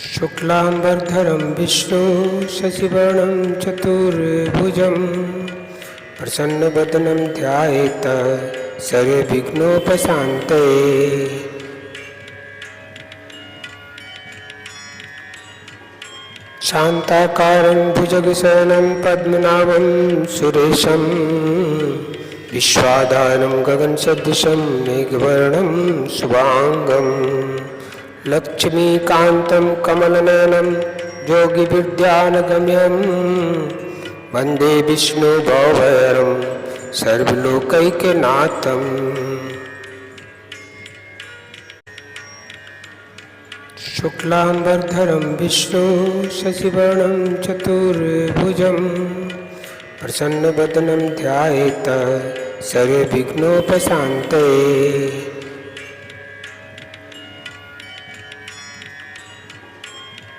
शुक्लांबरधरं विष्णु शशिवर्णं चतुर्भुजं प्रसन्नवदनं ध्यायेत् सर्वविघ्नोपशान्तये। शान्ताकारं भुजगशयनं पद्मनाभं सुरेशं विश्वाधारं गगनसदृशं मेघवर्णं शुभांगं लक्ष्मीकान्तं कमलनयनं योगिविद्यानगम्यं वन्दे विष्णुभवरं सर्वलोकैकनाथम्। शुक्लांबरधरं विष्णु शशिवर्णं चतुर्भुजं प्रसन्नवदनं ध्यायेत् सर्वविघ्नोपशान्तये।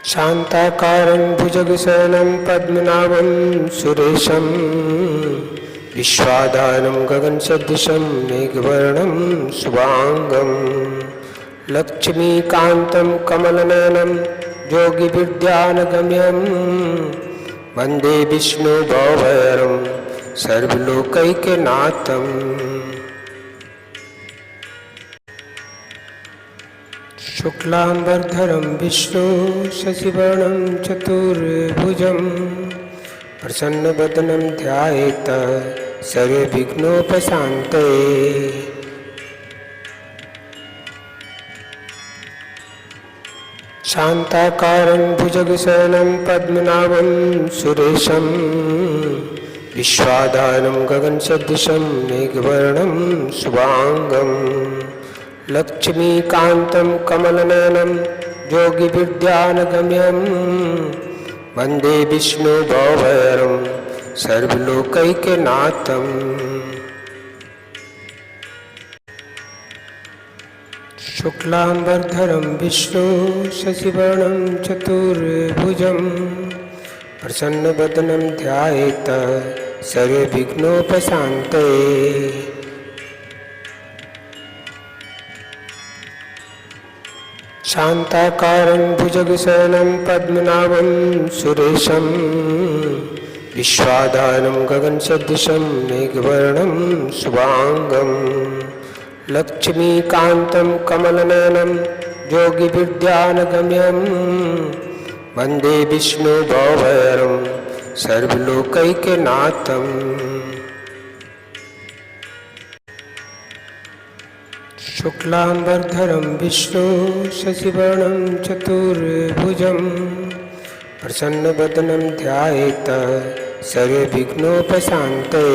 शान्ताकारं भुजगशयनं पद्मनाभं सुरेशं विश्वाधारं गगनसदृशं मेघवर्णं शुभांगं लक्ष्मीकान्तं कमलनयनं योगिविद्यानगम्यं वन्दे विष्णुभवरं सर्वलोकैकनाथम्। शुक्लांबरधरं विष्णु शशिवर्णं चतुर्भुजं प्रसन्नवदनं ध्यायेत् सर्वविघ्नोपशान्तये। शान्ताकारं भुजगशयनं पद्मनाभं सुरेशं विश्वाधारं गगनसदृशं मेघवर्णं शुभांगं लक्ष्मीकान्तं कमलनयनं योगिविद्यानगम्यं वन्दे विष्णुभवरं सर्वलोकैकनाथम्। शुक्लांबरधरं विष्णु शशिवर्णं चतुर्भुजं प्रसन्नवदनं ध्यायेत् सर्वविघ्नोपशान्तये। शान्ताकारं भुजगशयनं पद्मनाभं सुरेशं विश्वाधारं गगनसदृशं मेघवर्णं शुभांगं लक्ष्मीकान्तं कमलनयनं योगिविद्यानगम्यं वन्दे विष्णुभवरं सर्वलोकैकनाथम्। शुक्लांबरधरं विष्णु शशिवर्णं चतुर्भुजं प्रसन्नवदनं ध्यायेत् सर्वविघ्नोपशान्तये।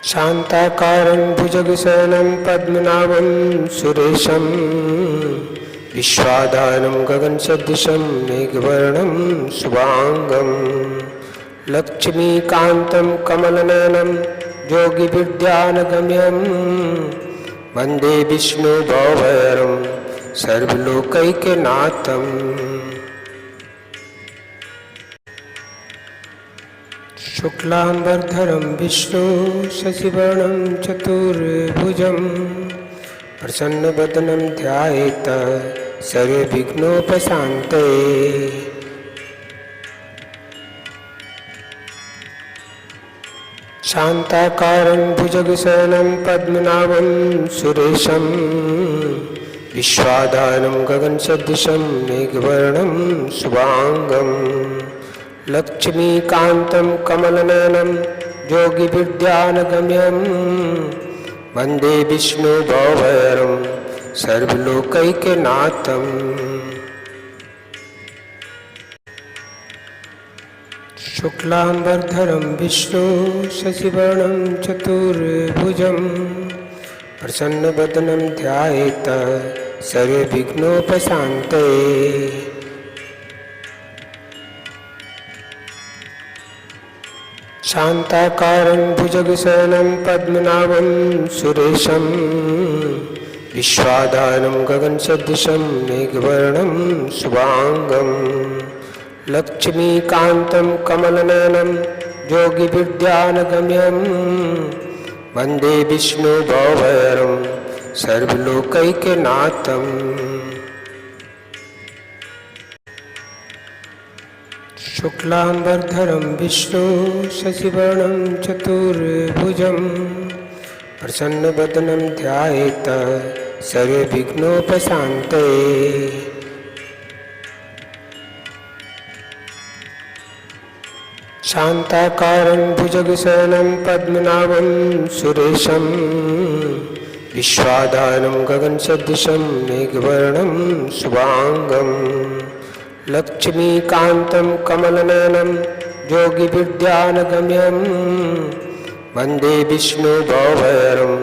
शान्ताकारं भुजगशयनं पद्मनाभं सुरेशं विश्वाधारं गगनसदृशं मेघवर्णं शुभांगं लक्ष्मीकान्तं कमलनयनं योगिविद्यानगम्यं वन्दे विष्णुभवरं सर्वलोकैकनाथम्। शुक्लांबरधरं विष्णु शशिवर्णं चतुर्भुजं प्रसन्नवदनं ध्यायेत् सर्वविघ्नोपशान्तये। शान्ताकारं भुजगशयनं पद्मनाभं सुरेशं विश्वाधारं गगनसदृशं मेघवर्णं शुभांगं लक्ष्मीकान्तं कमलनयनं योगिविद्यानगम्यं वन्दे विष्णुभवरं सर्वलोकैकनाथम्। शुक्लांबरधरं विष्णु शशिवर्णं चतुर्भुजं प्रसन्नवदनं ध्यायेत् सर्वविघ्नोपशान्तये। शान्ताकारं भुजगशयनं पद्मनाभं सुरेशं विश्वाधारं गगनसदृशं मेघवर्णं शुभांगं लक्ष्मीकान्तं कमलनयनं योगिविद्यानगम्यं वन्दे विष्णुभवरं सर्वलोकैकनाथम्। शुक्लांबरधरं विष्णु शशिवर्णं चतुर्भुजं प्रसन्नवदनं ध्यायेत सर्वविघ्नोपशान्तये। शान्ताकारं भुजगशयनं पद्मनाभं सुरेशं विश्वाधारं गगनसदृशं मेघवर्णं शुभांगं लक्ष्मीकान्तं कमलनयनं योगिविद्यानगम्यं वन्दे विष्णुभवभयहरं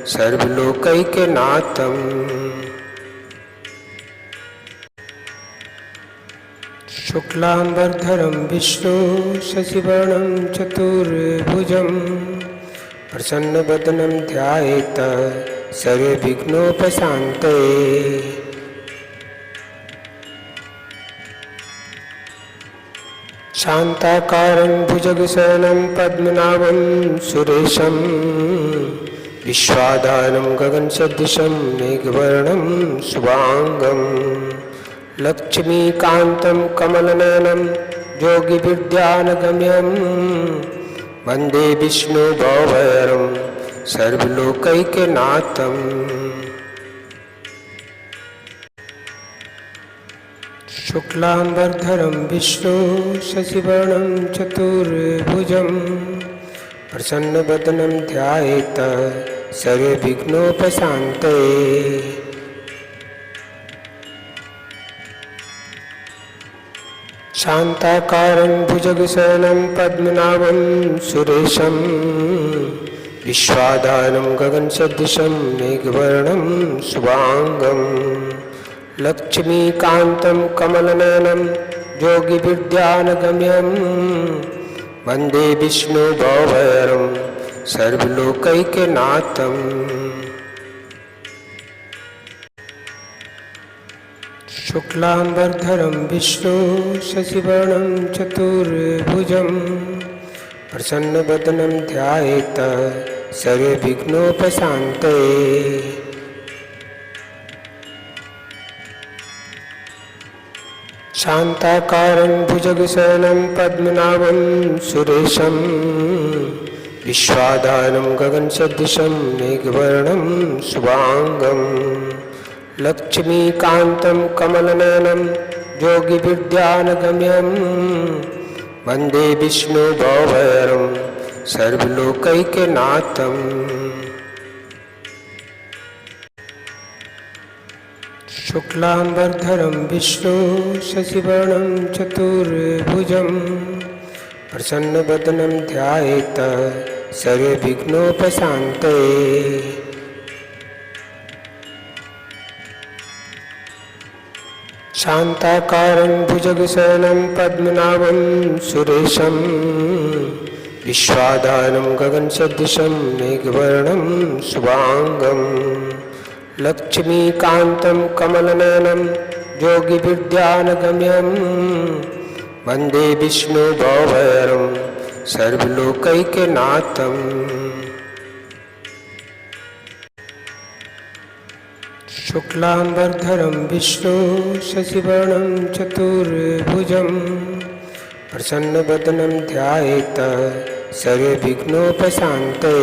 सर्वलोकैकनाथम्। शुक्लांबरधरं विष्णु शशिवर्णं चतुर्भुजं प्रसन्नवदनं ध्यायेत सर्वविघ्नोपशान्तये। शान्ताकारं भुजगशयनं पद्मनाभं सुरेशं विश्वाधारं गगनसदृशं मेघवर्णं शुभांगं लक्ष्मीकान्तं कमलनयनं योगिविद्यानगम्यं वन्दे विष्णुभवभयहरं सर्वलोकैकनाथम्। शुक्लांबरधरं विष्णु शशिवर्णं चतुर्भुजं प्रसन्नवदनं ध्यायेत सर्वविघ्नोपशान्तये। शान्ताकारं भुजगशयनं पद्मनाभं सुरेशं विश्वाधारं गगनसदृशं मेघवर्णं शुभांगं लक्ष्मीकान्तं कमलनयनं योगिविद्यानगम्यं वन्दे विष्णुभवभयहरं सर्वलोकैकनाथम्। शुक्लांबरधरं विष्णु शशिवर्णं चतुर्भुजं प्रसन्नवदनं ध्यायेत सर्वविघ्नोपशान्तये। शान्ताकारं भुजगशयनं पद्मनाभं सुरेशं विश्वाधारं गगनसदृशं मेघवर्णं शुभांगं लक्ष्मीकान्तं कमलनयनं योगिविद्यानगम्यं वन्दे विष्णुभवभयहरं सर्वलोकैकनाथम्। शुक्लांबरधरं विष्णु शशिवर्णं चतुर्भुजं प्रसन्नवदनं ध्यायेत सर्वविघ्नोपशान्तये। शान्ताकारं भुजगशयनं पद्मनाभं सुरेशं विश्वाधारं गगनसदृशं मेघवर्णं शुभांगं लक्ष्मीकान्तं कमलनयनं योगिविद्यानगम्यं वन्दे विष्णुभवभयहरं सर्वलोकैकनाथम्। शुक्लांबरधरं विष्णु शशिवर्णं चतुर्भुजं प्रसन्नवदनं ध्यायेत सर्वविघ्नोपशान्तये।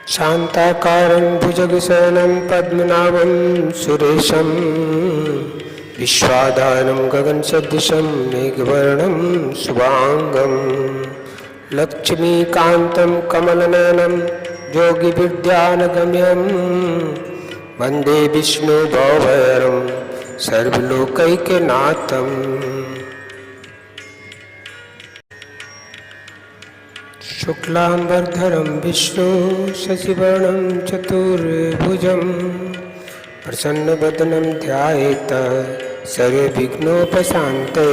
शान्ताकारं भुजगशयनं पद्मनाभं सुरेशं विश्वाधारं गगनसदृशं मेघवर्णं शुभांगं लक्ष्मीकान्तं कमलनयनं योगिविद्यानगम्यं वन्दे विष्णुभवभयहरं सर्वलोकैकनाथम्। शुक्लांबरधरं विष्णु शशिवर्णं चतुर्भुजं प्रसन्नवदनं ध्यायेत सर्वविघ्नोपशान्तये।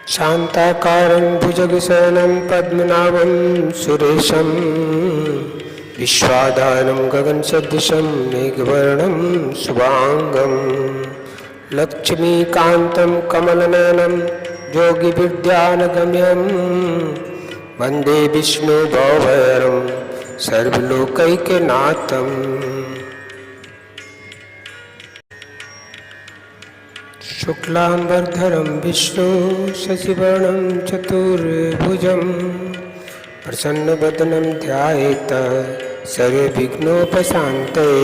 शान्ताकारं भुजगशयनं पद्मनाभं सुरेशं विश्वाधारं गगनसदृशं मेघवर्णं शुभांगं लक्ष्मीकान्तं कमलनयनं योगिविद्यानगम्यं वन्दे विष्णुभवहरं सर्वलोकैकनाथम्। शुक्लांबरधरं विष्णु शशिवर्णं चतुर्भुजं प्रसन्नवदनं ध्यायेत सर्वविघ्नोपशान्तये।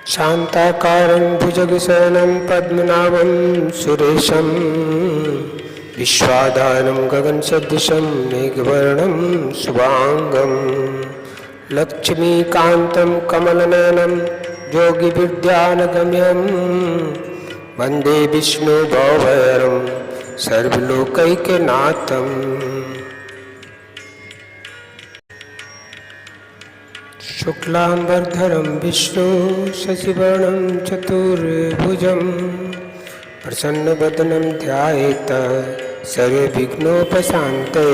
शान्ताकारं भुजगशयनं पद्मनाभं सुरेशं विश्वाधारं गगनसदृशं मेघवर्णं शुभांगं लक्ष्मीकान्तं कमलनयनं योगिविद्यानगम्यं वन्दे विष्णुभवहरं सर्वलोकैकनाथम्। शुक्लांबरधरं विष्णु शशिवर्णं चतुर्भुजं प्रसन्नवदनं ध्यायेत सर्वविघ्नोपशान्तये।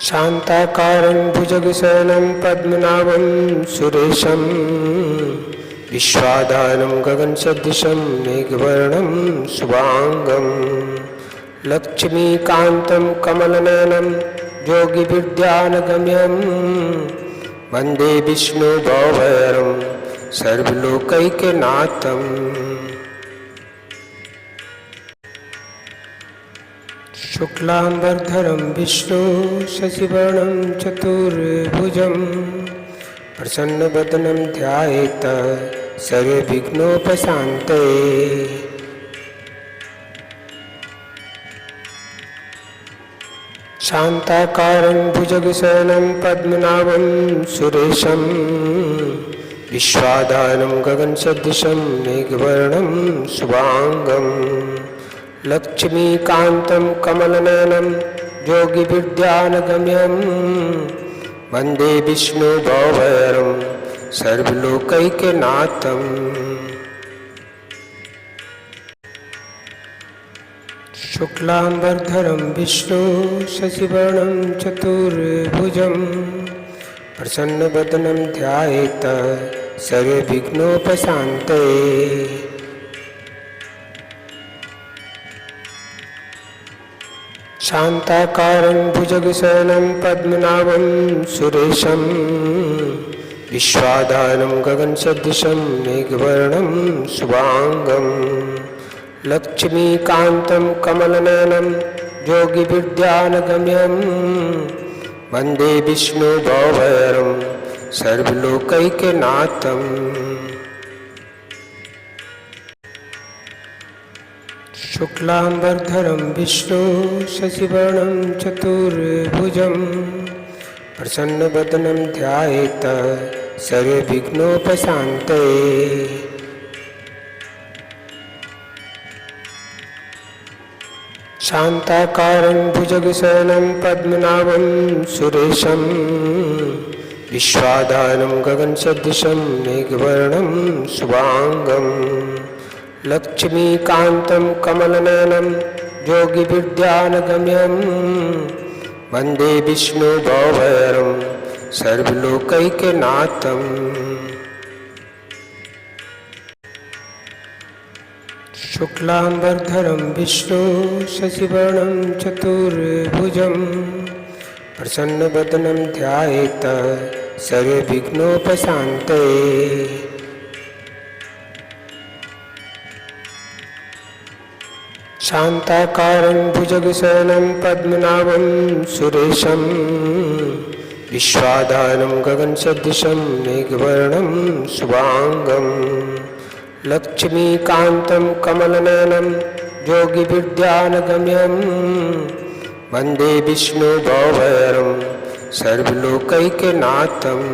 शान्ताकारं भुजगशयनं पद्मनाभं सुरेशं विश्वाधारं गगनसदृशं मेघवर्णं शुभांगं लक्ष्मीकान्तं कमलनयनं योगिविद्यानगम्यं वन्दे विष्णुभवहरं सर्वलोकैकनाथम्। शुक्लांबरधरं विष्णु शशिवर्णं चतुर्भुजं प्रसन्नवदनं ध्यायेत सर्वविघ्नोपशान्तये। शान्ताकारं भुजगशयनं पद्मनाभं सुरेशं विश्वाधारं गगनसदृशं मेघवर्णं शुभांगं लक्ष्मीकान्तं कमलनयनं योगिविद्यानगम्यं वन्दे विष्णुभवहरं सर्वलोकैकनाथम्। शुक्लांबरधरं विष्णु शशिवर्णं चतुर्भुजं प्रसन्नवदनं ध्यायेत सर्वविघ्नोपशान्तये। शान्ताकारं भुजगशयनं पद्मनाभं सुरेशं विश्वाधारं गगनसदृशं मेघवर्णं शुभांगं लक्ष्मीकान्तं कमलनयनं योगिविद्यानगम्यं वन्दे विष्णुभवहरं सर्वलोकैकनाथम्। शुक्लांबरधरं विष्णु शशिवर्णं चतुर्भुजं प्रसन्नवदनं ध्यायेत सर्वविघ्नोपशान्तये। शान्ताकारं भुजगशयनं पद्मनाभं सुरेशं विश्वाधारं गगनसदृशं मेघवर्णं शुभांगं लक्ष्मीकान्तं कमलनयनं योगिविद्यानगम्यं वन्दे विष्णुभवहरं सर्वलोकैकनाथम्। शुक्लांबरधरं विष्णु शशिवर्णं चतुर्भुजं प्रसन्नवदनं ध्यायेत सर्वविघ्नोपशान्तये। शान्ताकारं भुजगशयनं पद्मनाभं सुरेशं विश्वाधारं गगनसदृशं मेघवर्णं शुभांगं लक्ष्मीकान्तं कमलनयनं योगिविद्यानगम्यं वन्दे विष्णुभवहरं सर्वलोकैकनाथम्।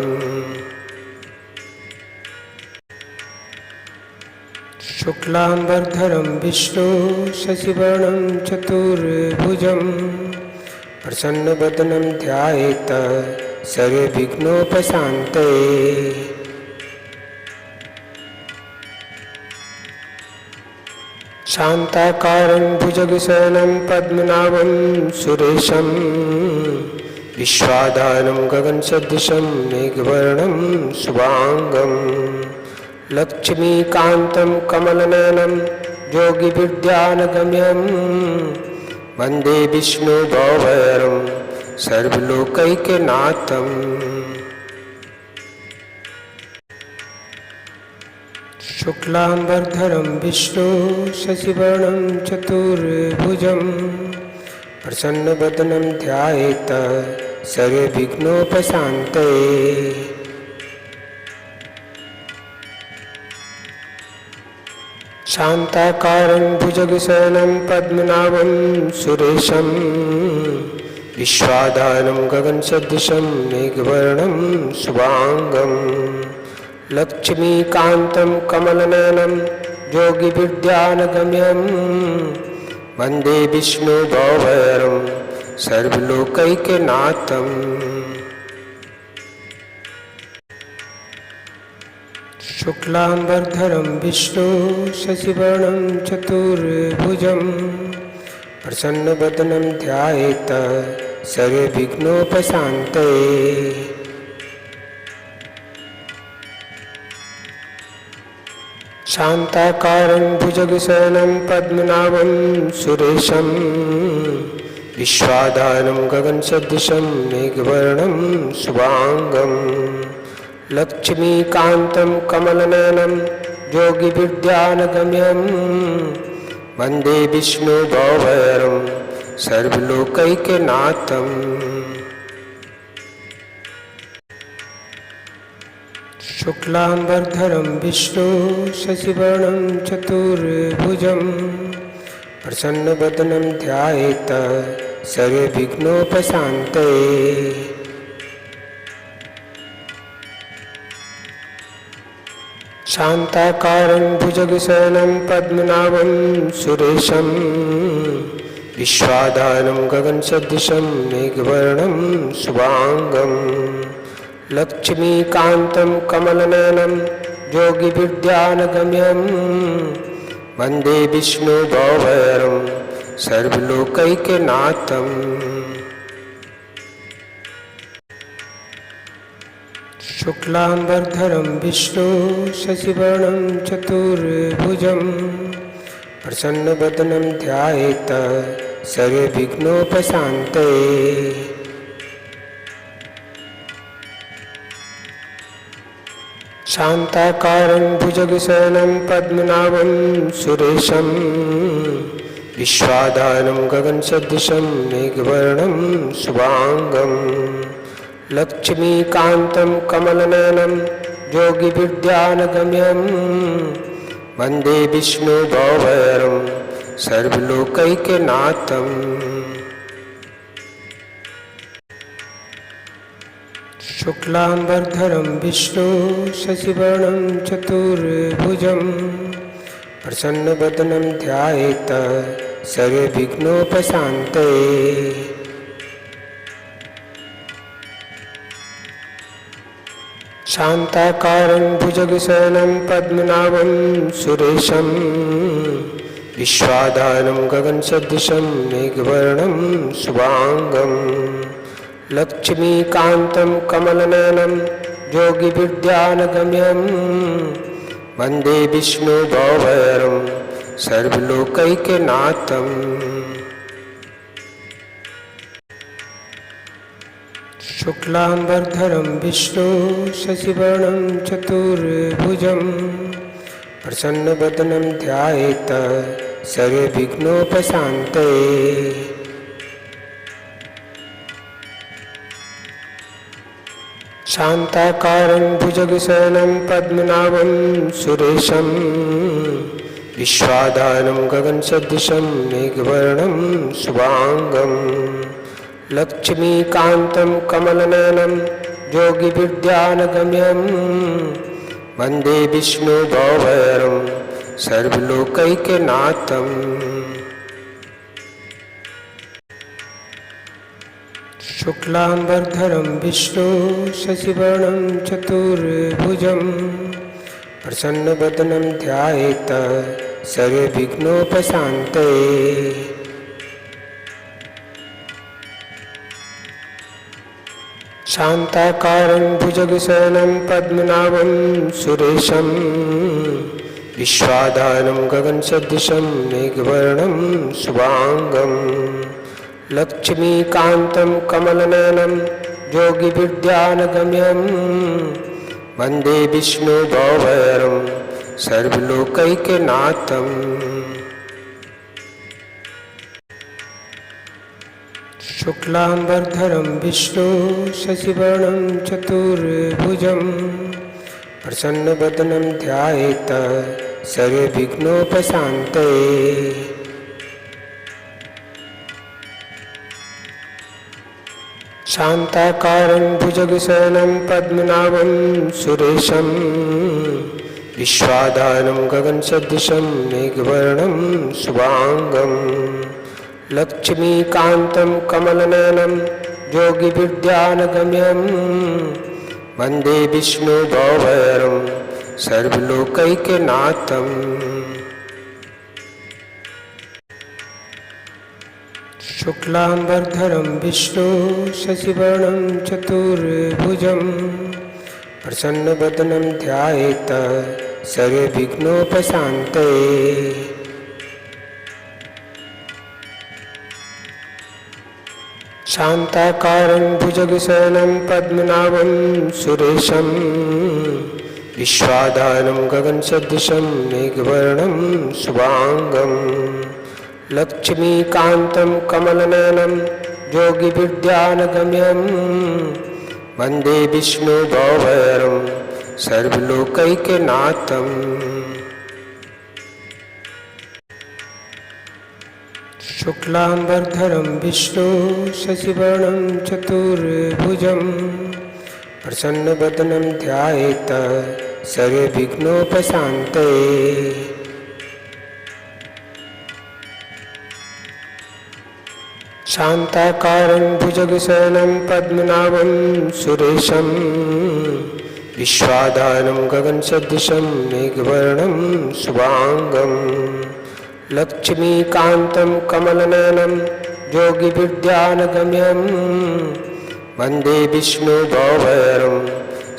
शुक्लांबरधरं विष्णु शशिवर्णं चतुर्भुजं प्रसन्नवदनं ध्यायेत सर्वविघ्नोपशान्तये। शान्ताकारं भुजगशयनं पद्मनाभं सुरेशं विश्वाधारं गगनसदृशं मेघवर्णं शुभांगं लक्ष्मीकान्तं कमलनयनं योगिविद्यानगम्यं वन्दे विष्णुभवरं सर्वलोकैकनाथं। शुक्लांबरधरं विष्णु शशिवर्णं चतुर्भुजं प्रसन्नवदनं ध्यायेत सर्वविघ्नोपशान्तये। शान्ताकारं भुजगशयनं पद्मनाभं सुरेशं विश्वाधारं गगनसदृशं मेघवर्णं शुभांगं लक्ष्मीकान्तं कमलनयनं योगिविद्यानगम्यं वन्दे विष्णुभवरं सर्वलोकैकनाथं। शुक्लांबरधरं विष्णु शशिवर्णं चतुर्भुजं प्रसन्नवदनं ध्यायेत सर्वविघ्नोपशान्तये। शान्ताकारं भुजगशयनं पद्मनाभं सुरेशं विश्वाधारं गगनसदृशं मेघवर्णं शुभांगं लक्ष्मीकान्तं कमलनयनं योगिविद्यानगम्यं वन्दे विष्णुभवरं सर्वलोकैकनाथं। शुक्लांबरधरं विष्णु शशिवर्णं चतुर्भुजं प्रसन्नवदनं ध्यायेत सर्वविघ्नोपशान्तये। शान्ताकारं भुजगशयनं पद्मनाभं सुरेशं विश्वाधारं गगनसदृशं मेघवर्णं शुभांगं लक्ष्मीकान्तं कमलनयनं योगिविद्यानगम्यं वन्दे विष्णुभवरं सर्वलोकैकनाथं। शुक्लांबरधरं विष्णु शशिवर्णं चतुर्भुजं प्रसन्नवदनं ध्यायेत सर्वविघ्नोपशान्तये। शान्ताकारं भुजगशयनं पद्मनाभं सुरेशं विश्वाधारं गगनसदृशं मेघवर्णं शुभांगं लक्ष्मीकान्तं कमलनयनं योगिविद्यानगम्यं वन्दे विष्णुभवरं सर्वलोकैकनाथं। शुक्लांबरधरं विष्णु शशिवर्णं चतुर्भुजं प्रसन्नवदनं ध्यायेत सर्वविघ्नोपशान्तये। शान्ताकारं भुजगशयनं पद्मनाभं सुरेशं विश्वाधारं गगनसदृशं मेघवर्णं शुभांगं लक्ष्मीकान्तं कमलनयनं योगिविद्यानगम्यं वन्दे विष्णुभवरं सर्वलोकैकनाथं। शुक्लांबरधरं विष्णु शशिवर्णं चतुर्भुजं प्रसन्नवदनं ध्यायेत सर्वविघ्नोपशान्तये। शान्ताकारं भुजगशयनं पद्मनाभं सुरेशं विश्वाधारं गगनसदृशं मेघवर्णं शुभांगं लक्ष्मीकान्तं कमलनयनं योगिविद्यानगम्यं वन्दे विष्णुभवरं सर्वलोकैकनाथं। शुक्लांबरधरं विष्णु शशिवर्णं चतुर्भुजं प्रसन्नवदनं ध्यायेत सर्वविघ्नोपशान्तये। शान्ताकारं भुजगशयनं पद्मनाभं सुरेशं विश्वाधारं गगनसदृशं मेघवर्णं शुभांगं लक्ष्मीकान्तं कमलनयनं योगिविद्यानगम्यं वन्दे विष्णुभवरं सर्वलोकैकनाथं। शुक्लांबरधरं विष्णु शशिवर्णं चतुर्भुजं प्रसन्नवदनं ध्यायेत् सर्वविघ्नोपशान्तये। शान्ताकारं भुजगशयनं पद्मनाभं सुरेशं विश्वाधारं गगनसदृशं मेघवर्णं शुभांगं लक्ष्मीकान्तं कमलनयनं योगिविद्यानगम्यं वन्दे विष्णुभवरं सर्वलोकैकनाथं। शुक्लांबरधरं विष्णु शशिवर्णं चतुर्भुजं प्रसन्नवदनं ध्यायेत् सर्वविघ्नोपशान्तये। शान्ताकारं भुजगशयनं पद्मनाभं सुरेशं विश्वाधारं गगनसदृशं मेघवर्णं शुभांगं लक्ष्मीकान्तं कमलनयनं योगिविद्यानगम्यं वन्दे विष्णुभवरं सर्वलोकैकनाथं। शुक्लांबरधरं विष्णु शशिवर्णं चतुर्भुजं प्रसन्नवदनं ध्यायेत् सर्वविघ्नोपशान्तये। शान्ताकारं भुजगशयनं पद्मनाभं सुरेशं विश्वाधारं गगनसदृशं मेघवर्णं शुभांगं लक्ष्मीकान्तं कमलनयनं योगिविद्यानगम्यं वन्दे विष्णुभवरं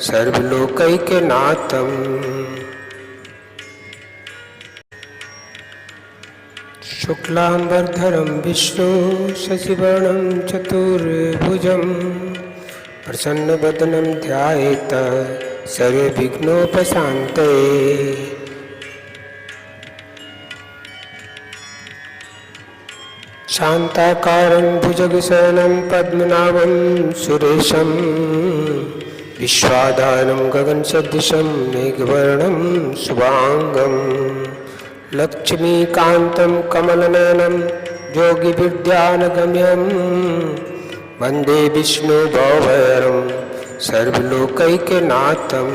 सर्वलोकैकनाथं। शुक्लांबरधरं विष्णु शशिवर्णं चतुर्भुजं प्रसन्नवदनं ध्यायेत् सर्वविघ्नोपशान्तये। शान्ताकारं भुजगशयनं पद्मनाभं सुरेशं विश्वाधारं गगनसदृशं मेघवर्णं शुभांगं लक्ष्मीकान्तं कमलनयनं योगिविद्यानगम्यं वन्दे विष्णुभवरं सर्वलोकैकनाथं।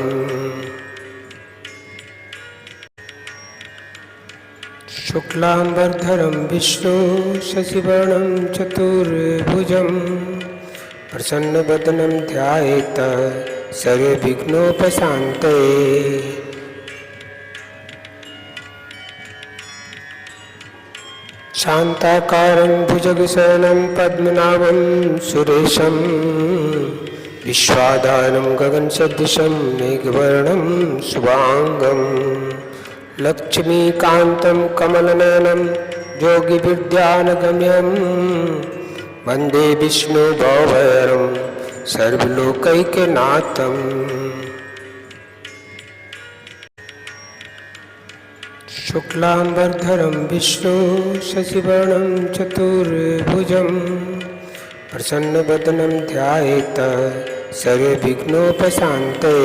शुक्लांबरधरं विष्णु शशिवर्णं चतुर्भुजं प्रसन्नवदनं ध्यायेत् सर्वविघ्नोपशान्तये। शान्ताकारं भुजगशयनं पद्मनाभं सुरेशं विश्वाधारं गगनसदृशं मेघवर्णं शुभांगं लक्ष्मीकान्तं कमलनयनं योगिविद्यानगम्यं वन्दे विष्णुभवरं सर्वलोकैकनाथं। शुक्लांबरधरं विष्णु शशिवर्णं चतुर्भुजं प्रसन्नवदनं ध्यायेत् सर्वविघ्नोपशान्तये।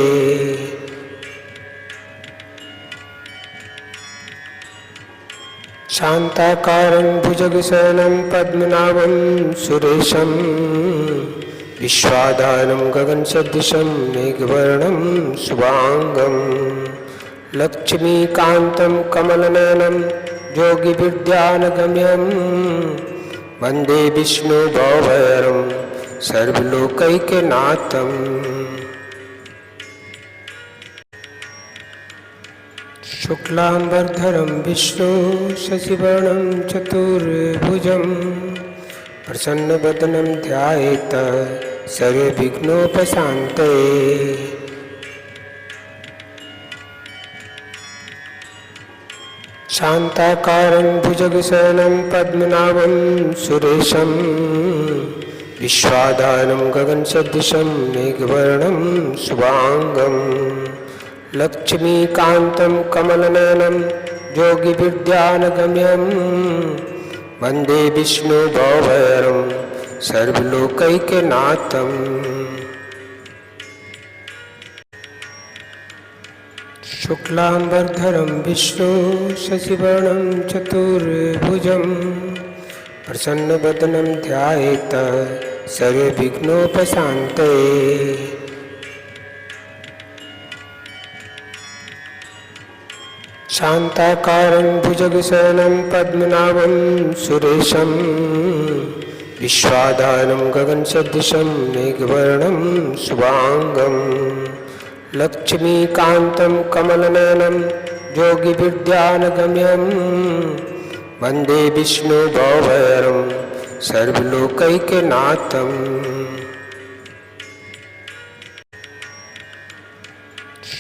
शान्ताकारं भुजगशयनं पद्मनाभं सुरेशं विश्वाधारं गगनसदृशं मेघवर्णं शुभांगं लक्ष्मीकान्तं कमलनयनं योगिविद्यानगम्यं वन्दे विष्णुभवरं सर्वलोकैकनाथं। शुक्लांबरधरं विष्णु शशिवर्णं चतुर्भुजं प्रसन्नवदनं ध्यायेत् सर्वविघ्नोपशान्तये। शान्ताकारं भुजगशयनं पद्मनाभं सुरेशं विश्वाधारं गगनसदृशं मेघवर्णं शुभांगं लक्ष्मीकान्तं कमलनयनं योगिविद्यानगम्यं वन्दे विष्णुभवरं सर्वलोकैकनाथं। शुक्लांबरधरं विष्णु शशिवर्णं चतुर्भुजं प्रसन्नवदनं ध्यायेत् सर्वविघ्नोपशान्तये। शान्ताकारं भुजगशयनं पद्मनाभं सुरेशं विश्वाधारं गगनसदृशं मेघवर्णं शुभांगं लक्ष्मीकान्तं कमलनयनं योगिविद्यानगम्यं वन्दे विष्णुभवरं सर्वलोकैकनाथं।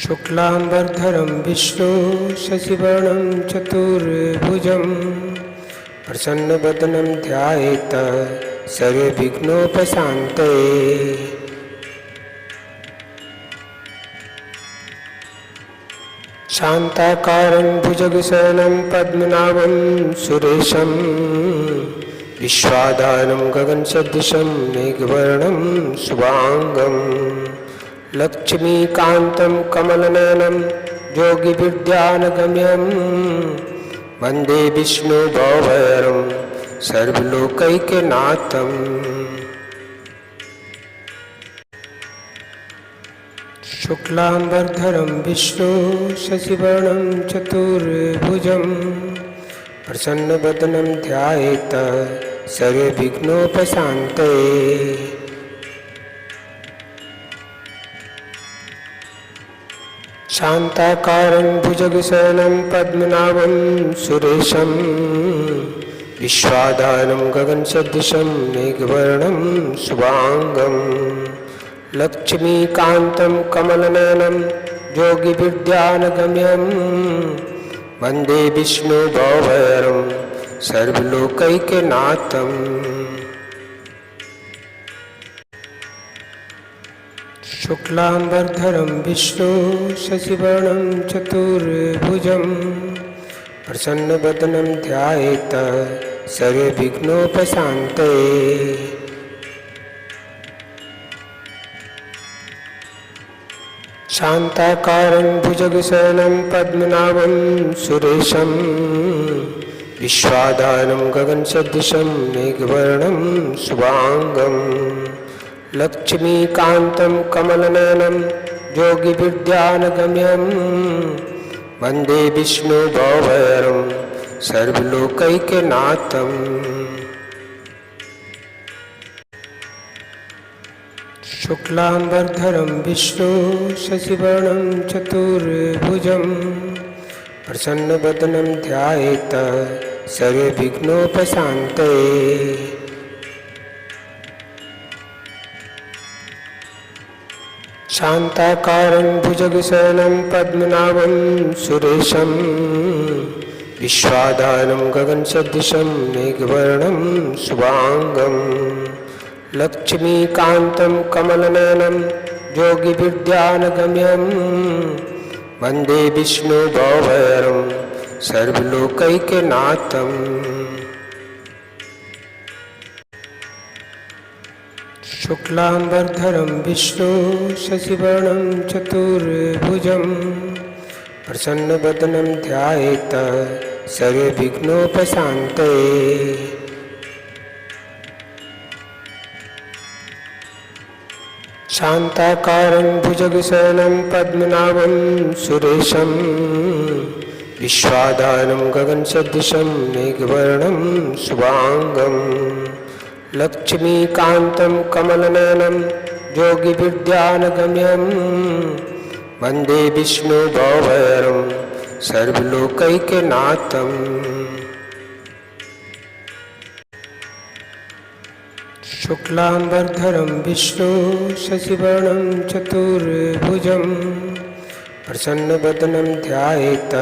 शुक्लांबरधरं विष्णु शशिवर्णं चतुर्भुजं प्रसन्नवदनं ध्यायेत् सर्वविघ्नोपशान्तये। शान्ताकारं भुजगशयनं पद्मनाभं सुरेशं विश्वाधारं गगनसदृशं मेघवर्णं शुभांगं लक्ष्मीकान्तं कमलनयनं योगिविद्यानगम्यं वन्दे विष्णुभवरं सर्वलोकैकनाथं। शुक्लांबरधरं विष्णु शशिवर्णं चतुर्भुजं प्रसन्नवदनं ध्यायेत् सर्वविघ्नोपशान्तये। शान्ताकारं भुजगशयनं पद्मनाभं सुरेशं विश्वाधारं गगनसदृशं मेघवर्णं शुभांगं लक्ष्मीकान्तं कमलनयनं योगिविद्यानगम्यं वन्दे विष्णुभवरं सर्वलोकैकनाथं। शुक्लांबरधरं विष्णु शशिवर्णं चतुर्भुजं प्रसन्नवदनं ध्यायेत् सर्वविघ्नोपशान्तये। शान्ताकारं भुजगशयनं पद्मनाभं सुरेशं विश्वाधारं गगनसदृशं मेघवर्णं शुभांगं लक्ष्मीकान्तं कमलनयनं योगिविद्यानगम्यं वन्दे विष्णुभवरं सर्वलोकैकनाथं। शुक्लांबरधरं विष्णु शशिवर्णं चतुर्भुजं प्रसन्नवदनं ध्यायेत् सर्वविघ्नोपशान्तये। शान्ताकारं भुजगशयनं पद्मनाभं सुरेशं विश्वाधारं गगनसदृशं मेघवर्णं शुभांगं लक्ष्मीकान्तं कमलनयनं योगिविद्यानगम्यं वन्दे विष्णुभवरं सर्वलोकैकनाथं। शुक्लांबरधरं विष्णु शशिवर्णं चतुर्भुजं प्रसन्नवदनं ध्यायेत् सर्वविघ्नोपशान्तये। शान्ताकारं भुजगशयनं पद्मनाभं सुरेशं विश्वाधारं गगनसदृशं मेघवर्णं शुभांगं लक्ष्मीकान्तं कमलनयनं योगिविद्यानगम्यं वन्दे विष्णुभवरं सर्वलोकैकनाथम्। शुक्लांबरधरं विष्णु शशिवर्णं चतुर्भुजं प्रसन्नवदनं ध्यायेत्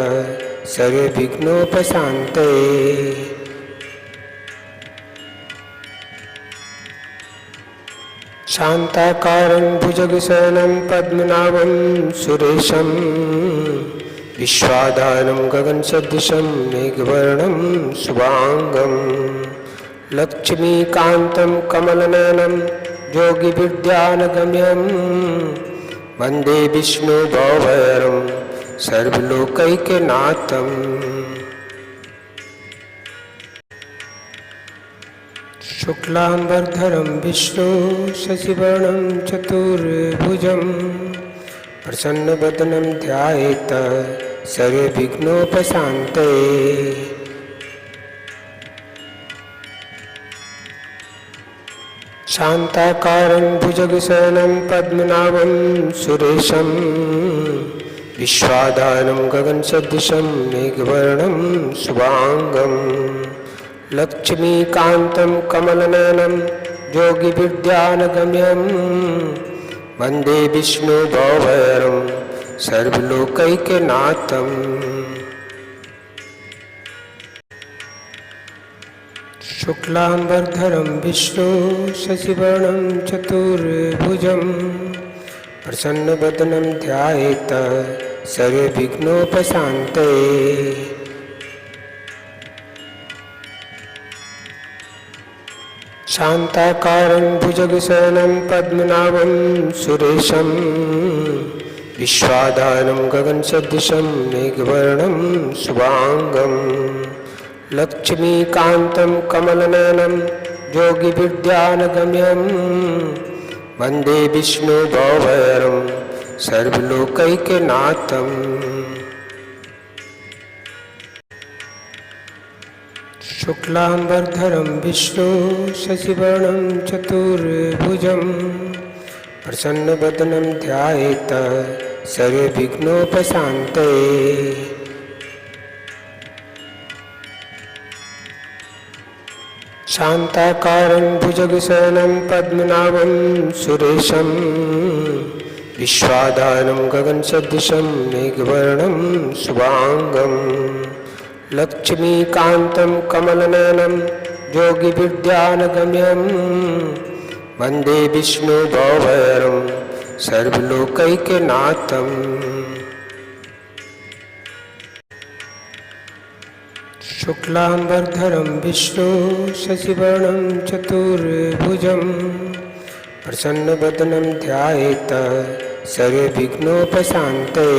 सर्वविघ्नोपशान्तये। शान्ताकारं भुजगशयनं पद्मनाभं सुरेशं विश्वाधारं गगनसदृशं मेघवर्णं शुभांगं लक्ष्मीकान्तं कमलनयनं योगिविद्यानगम्यं वन्दे विष्णुभवभयहरं सर्वलोकैकनाथम्। शुक्लांबरधरं विष्णु शशिवर्णं चतुर्भुजं प्रसन्नवदनं ध्यायेत् सर्वविघ्नोपशान्तये। शान्ताकारं भुजगशयनं पद्मनाभं सुरेशं विश्वाधारं गगनसदृशं मेघवर्णं शुभांगं लक्ष्मीकान्तं कमलनयनं योगिविद्यानगम्यं वन्दे विष्णुभवभयहरं सर्वलोकैकनाथम्। शुक्लांबरधरं विष्णु शशिवर्णं चतुर्भुजं प्रसन्नवदनं ध्यायेत् सर्वविघ्नोपशान्तये। शान्ताकारं भुजगशयनं पद्मनाभं सुरेशं विश्वाधारं गगनसदृशं मेघवर्णं शुभांगं लक्ष्मीकान्तं कमलनयनं योगिविद्यानगम्यं वन्दे विष्णुभवभयहरं सर्वलोकैकनाथम्। शुक्लांबरधरं विष्णु शशिवर्णं चतुर्भुजं प्रसन्नवदनं ध्यायेत् सर्वविघ्नोपशान्तये। शान्ताकारं भुजगशयनं पद्मनाभं सुरेशं विश्वाधारं गगनसदृशं मेघवर्णं शुभांगं लक्ष्मीकान्तं कमलनयनं योगिविद्यानगम्यं वन्दे विष्णुभवभयहरं सर्वलोकैकनाथम्। शुक्लांबरधरं विष्णु शशिवर्णं चतुर्भुजं प्रसन्नवदनं ध्यायेत् सर्वविघ्नोपशान्तये।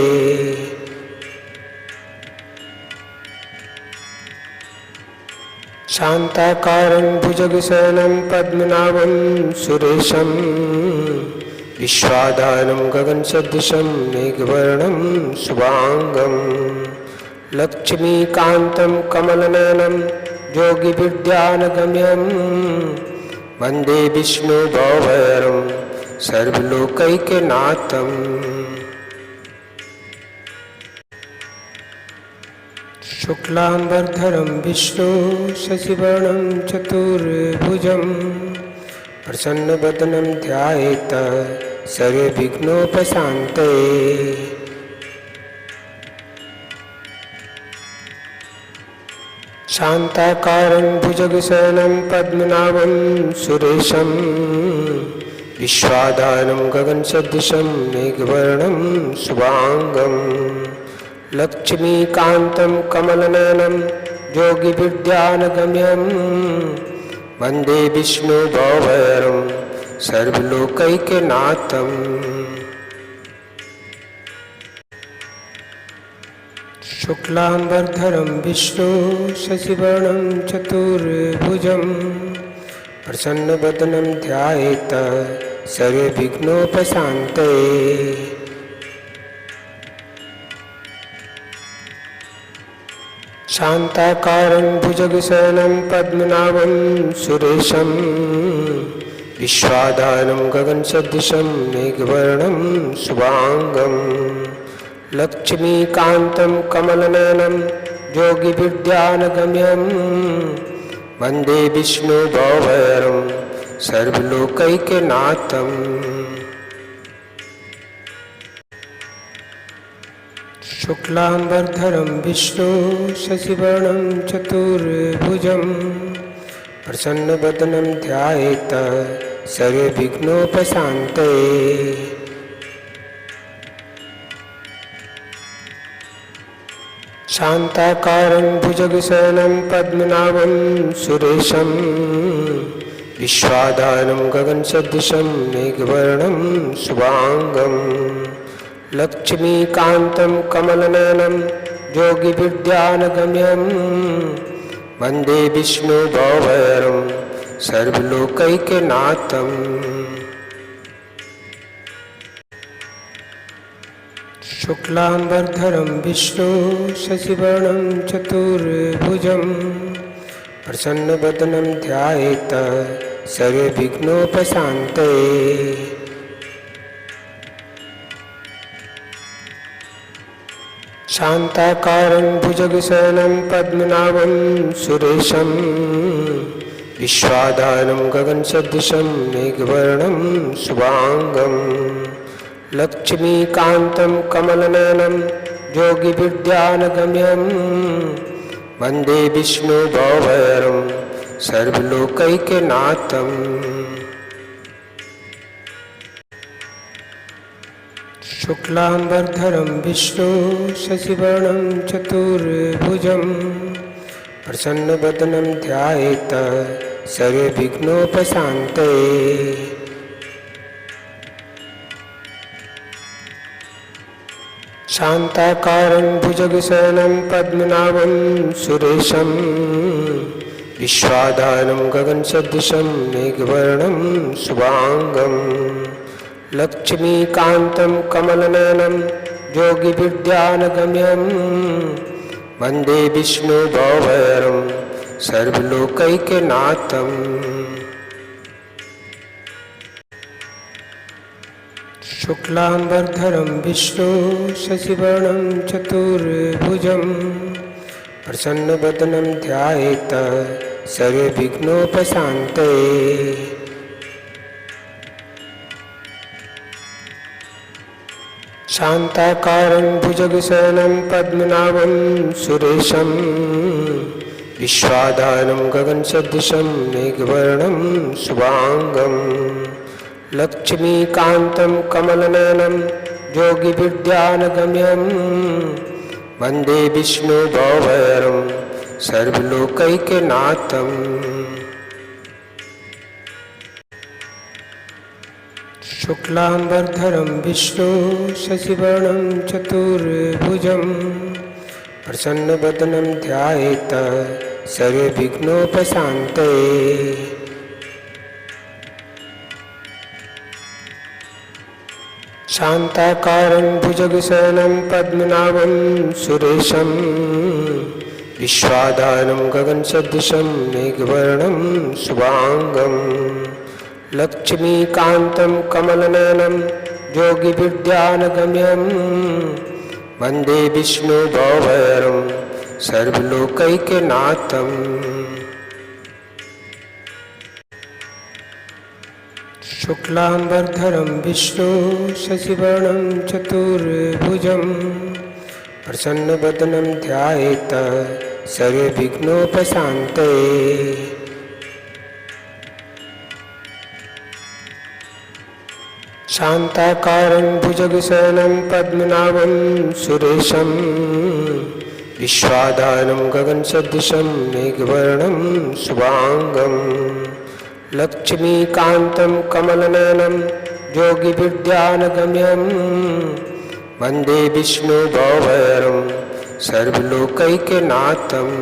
शान्ताकारं भुजगशयनं पद्मनाभं सुरेशं विश्वाधारं गगनसदृशं मेघवर्णं शुभांगं लक्ष्मीकान्तं कमलनयनं योगिविद्यानगम्यं वन्दे विष्णुभवभयहरं सर्वलोकैकनाथम्। शुक्लांबरधरं विष्णु शशिवर्णं चतुर्भुजं प्रसन्नवदनं ध्यायेत् सर्वविघ्नोपशान्तये। शान्ताकारं भुजगशयनं पद्मनाभं सुरेशं विश्वाधारं गगनसदृशं मेघवर्णं शुभांगं लक्ष्मीकान्तं कमलनयनं योगिविद्यानगम्यं वन्दे विष्णुभवभयहरं सर्वलोकैकनाथम्। शुक्लांबरधरं विष्णु शशिवर्णं चतुर्भुजं प्रसन्नवदनं ध्यायेत् सर्वविघ्नोपशान्तये। शान्ताकारं भुजगशयनं पद्मनाभं सुरेशं विश्वाधारं गगनसदृशं मेघवर्णं शुभांगं लक्ष्मीकान्तं कमलनयनं योगिविद्यानगम्यं वन्दे विष्णुभवहरं सर्वलोकैकनाथम्। शुक्लांबरधरं विष्णु शशिवर्णं चतुर्भुजं प्रसन्नवदनं ध्यायेत सर्वविघ्नोपशान्तये। शान्ताकारं भुजगशयनं पद्मनाभं सुरेशं विश्वाधारं गगनसदृशं मेघवर्णं शुभांगं लक्ष्मीकान्तं कमलनयनं योगिविद्यानगम्यं वन्दे विष्णुभवहरं सर्वलोकैकनाथम्। शुक्लांबरधरं विष्णु शशिवर्णं चतुर्भुजं प्रसन्नवदनं ध्यायेत सर्वविघ्नोपशान्तये। शान्ताकारं भुजगशयनं पद्मनाभं सुरेशं विश्वाधारं गगनसदृशं मेघवर्णं शुभांगं लक्ष्मीकान्तं कमलनयनं योगिविद्यानगम्यं वन्दे विष्णुभवहरं सर्वलोकैकनाथम्। शुक्लांबरधरं विष्णु शशिवर्णं चतुर्भुजं प्रसन्नवदनं ध्यायेत सर्वविघ्नोपशान्तये। शान्ताकारं भुजगशयनं पद्मनाभं सुरेशं विश्वाधारं गगनसदृशं मेघवर्णं शुभांगं लक्ष्मीकान्तं कमलनयनं योगिविद्यानगम्यं वन्दे विष्णुभवहरं सर्वलोकैकनाथम्। शुक्लांबरधरं विष्णु शशिवर्णं चतुर्भुजं प्रसन्नवदनं ध्यायेत सर्वविघ्नोपशान्तये। शान्ताकारं भुजगशयनं पद्मनाभं सुरेशं विश्वाधारं गगनसदृशं मेघवर्णं शुभांगं लक्ष्मीकान्तं कमलनयनं योगिविद्यानगम्यं वन्दे विष्णुभवहरं सर्वलोकैकनाथम्। शुक्लांबरधरं विष्णु शशिवर्णं चतुर्भुजं प्रसन्नवदनं ध्यायेत सर्वविघ्नोपशान्तये। शान्ताकारं भुजगशयनं पद्मनाभं सुरेशं विश्वाधारं गगनसदृशं मेघवर्णं शुभांगं लक्ष्मीकान्तं कमलनयनं योगिविद्यानगम्यं वन्दे विष्णुभवहरं सर्वलोकैकनाथम्। शुक्लांबरधरं विष्णु शशिवर्णं चतुर्भुजं प्रसन्नवदनं ध्यायेत सर्वविघ्नोपशान्तये। शान्ताकारं भुजगशयनं पद्मनाभं सुरेशं विश्वाधारं गगनसदृशं मेघवर्णं शुभांगं लक्ष्मीकान्तं कमलनयनं योगिविद्यानगम्यं वन्दे विष्णुभवहरं सर्वलोकैकनाथम्।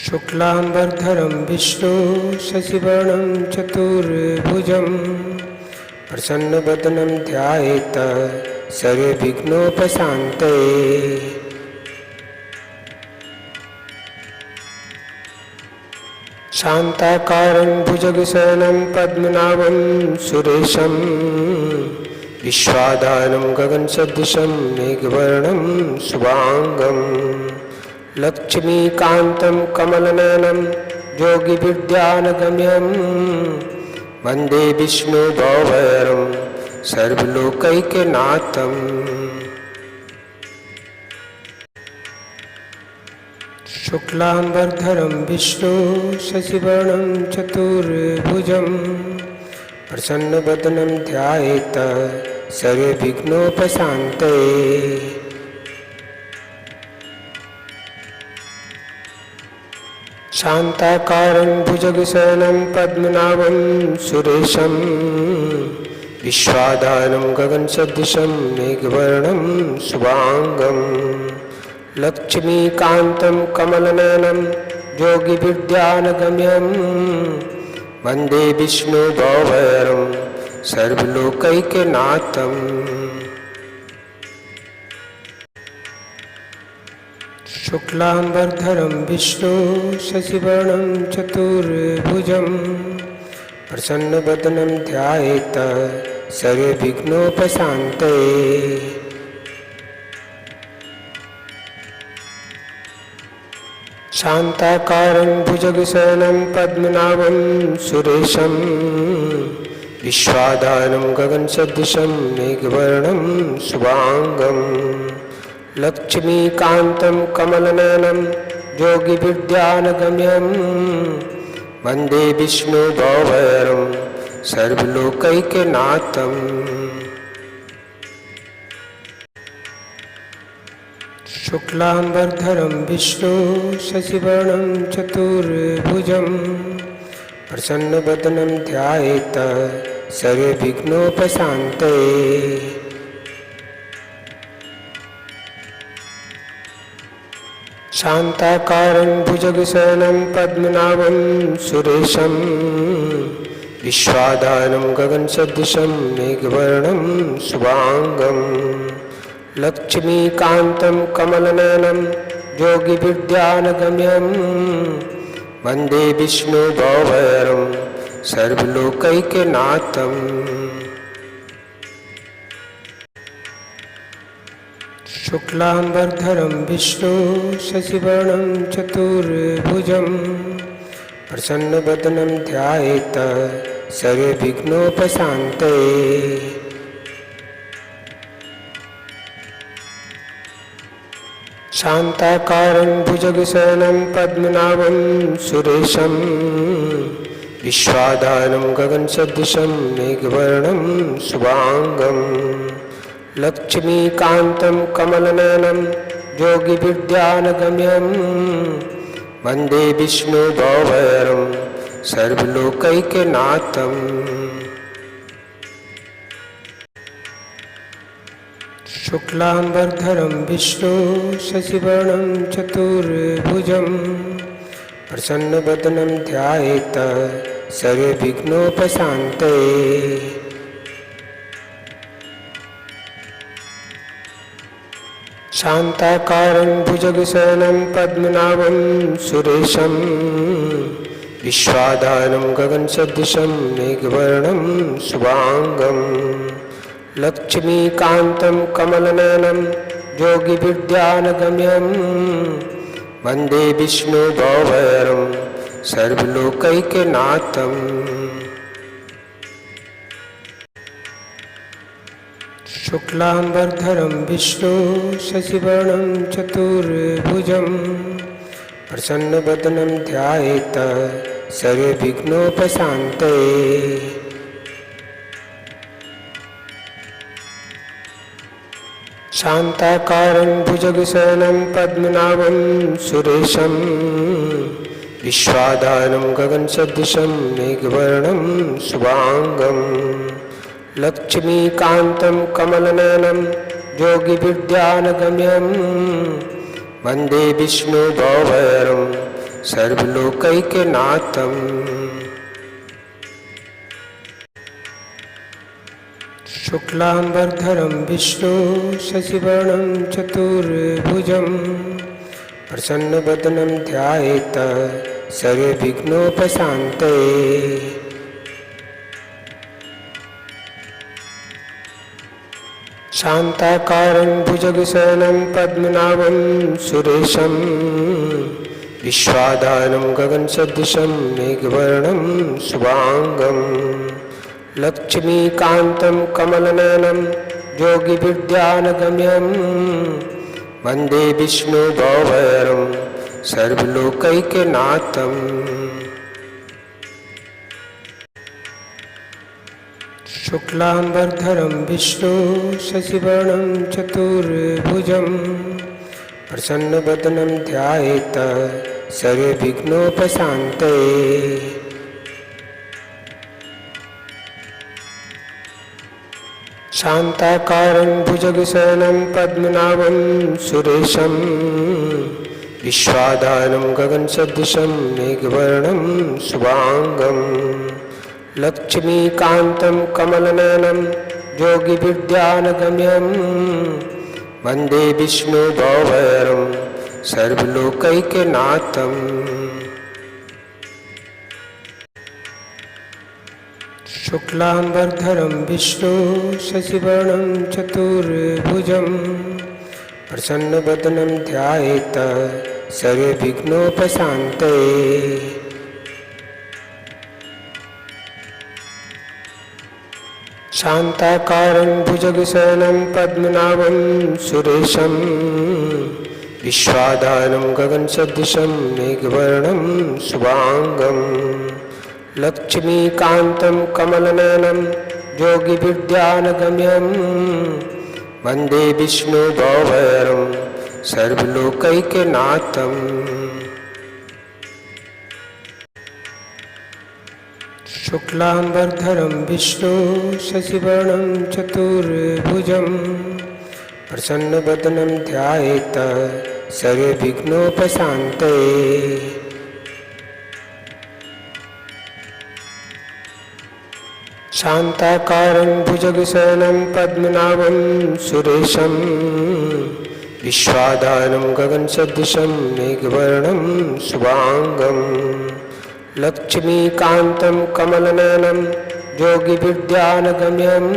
शुक्लांबरधरं विष्णु शशिवर्णं चतुर्भुजं प्रसन्नवदनं ध्यायेत सर्वविघ्नोपशान्तये। शान्ताकारं भुजगशयनं पद्मनाभं सुरेशं विश्वाधारं गगनसदृशं मेघवर्णं शुभांगं लक्ष्मीकान्तं कमलनयनं योगिविद्यानगम्यं वन्दे विष्णुभवरं सर्वलोकैकनाथम्। शुक्लांबरधरं विष्णु शशिवर्णं चतुर्भुजं प्रसन्नवदनं ध्यायेत सर्वविघ्नोपशान्तये। शान्ताकारं भुजगशयनं पद्मनाभं सुरेशं विश्वाधारं गगनसदृशं मेघवर्णं शुभांगं लक्ष्मीकान्तं कमलनयनं योगिविद्यानगम्यं वन्दे विष्णुभवरं सर्वलोकैकनाथम्। शुक्लांबरधरं विष्णु शशिवर्णं चतुर्भुजं प्रसन्नवदनं ध्यायेत सर्वविघ्नोपशान्तये। शान्ताकारं भुजगशयनं पद्मनाभं सुरेशं विश्वाधारं गगनसदृशं मेघवर्णं शुभांगं लक्ष्मीकान्तं कमलनयनं योगिविद्यानगम्यं वन्दे विष्णुभवरं सर्वलोकैकनाथम्। शुक्लांबरधरं विष्णु शशिवर्णं चतुर्भुजं प्रसन्नवदनं ध्यायेत सर्वविघ्नोपशान्तये। शान्ताकारं भुजगशयनं पद्मनाभं सुरेशं विश्वाधारं गगनसदृशं मेघवर्णं शुभांगं लक्ष्मीकान्तं कमलनयनं योगिविद्यानगम्यं वन्दे विष्णुभवरं सर्वलोकैकनाथम्। शुक्लांबरधरं विष्णु शशिवर्णं चतुर्भुजं प्रसन्नवदनं ध्यायेत सर्वविघ्नोपशान्तये। शान्ताकारं भुजगशयनं पद्मनाभं सुरेशं विश्वाधारं गगनसदृशं मेघवर्णं शुभांगं लक्ष्मीकान्तं कमलनयनं योगिविद्यानगम्यं वन्दे विष्णुभवरं सर्वलोकैकनाथम्। शुक्लांबरधरं विष्णु शशिवर्णं चतुर्भुजं प्रसन्नवदनं ध्यायेत सर्वविघ्नोपशान्तये। शान्ताकारं भुजगशयनं पद्मनाभं सुरेशं विश्वाधारं गगनसदृशं मेघवर्णं शुभांगं लक्ष्मीकान्तं कमलनयनं योगिविद्यानगम्यं वन्दे विष्णुभवरं सर्वलोकैकनाथम्। शुक्लांबरधरं विष्णु शशिवर्णं चतुर्भुजं प्रसन्नवदनं ध्यायेत सर्वविघ्नोपशान्तये। शान्ताकारं भुजगशयनं पद्मनाभं सुरेशं विश्वाधारं गगनसदृशं मेघवर्णं शुभांगं लक्ष्मीकान्तं कमलनयनं योगिविद्यानगम्यं वन्दे विष्णुभवरं सर्वलोकैकनाथम्। शुक्लांबरधरं विष्णु शशिवर्णं चतुर्भुजं प्रसन्नवदनं ध्यायेत सर्वविघ्नोपशान्तये। शान्ताकारं भुजगशयनं पद्मनाभं सुरेशं विश्वाधारं गगनसदृशं मेघवर्णं शुभांगं लक्ष्मीकान्तं कमलनयनं योगिविद्यानगम्यं वन्दे विष्णुभवरं सर्वलोकैकनाथम्। शुक्लांबरधरं विष्णु शशिवर्णं चतुर्भुजं प्रसन्नवदनं ध्यायेत् सर्वविघ्नोपशान्तये। शान्ताकारं भुजगशयनं पद्मनाभं सुरेशं विश्वाधारं गगनसदृशं मेघवर्णं शुभांगं लक्ष्मीकान्तं कमलनयनं योगिविद्यानगम्यं वन्दे विष्णुभवरं सर्वलोकैकनाथम्। शुक्लांबरधरं विष्णु शशिवर्णं चतुर्भुजं प्रसन्नवदनं ध्यायेत् सर्वविघ्नोपशान्तये। शान्ताकारं भुजगशयनं पद्मनाभं सुरेशं विश्वाधारं गगनसदृशं मेघवर्णं शुभांगं लक्ष्मीकान्तं कमलनयनं योगिविद्यानगम्यं वन्दे विष्णुभवरं सर्वलोकैकनाथम्। शुक्लांबरधरं विष्णु शशिवर्णं चतुर्भुजं प्रसन्नवदनं ध्यायेत् सर्वविघ्नोपशान्तये। शान्ताकारं भुजगशयनं पद्मनाभं सुरेशं विश्वाधारं गगनसदृशं मेघवर्णं शुभांगं लक्ष्मीकान्तं कमलनयनं योगिविद्यानगम्यं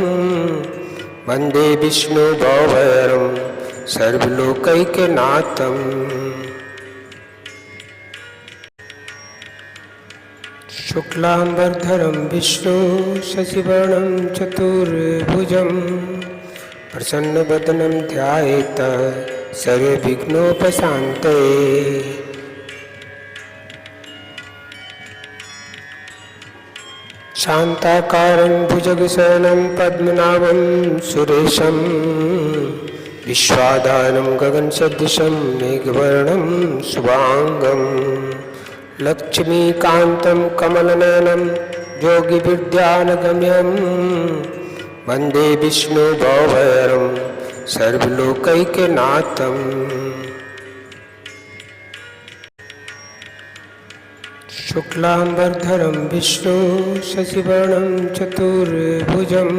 वन्दे विष्णुभवरं सर्वलोकैकनाथम्। शुक्लांबरधरं विष्णु शशिवर्णं चतुर्भुजं प्रसन्नवदनं ध्यायेत् सर्वविघ्नोपशान्तये। शान्ताकारं भुजगशयनं पद्मनाभं सुरेशं विश्वाधारं गगनसदृशं मेघवर्णं शुभांगं लक्ष्मीकान्तं कमलनयनं योगिविद्यानगम्यं वन्दे विष्णुभवरं सर्वलोकैकनाथम्। शुक्लांबरधरं विष्णु शशिवर्णं चतुर्भुजं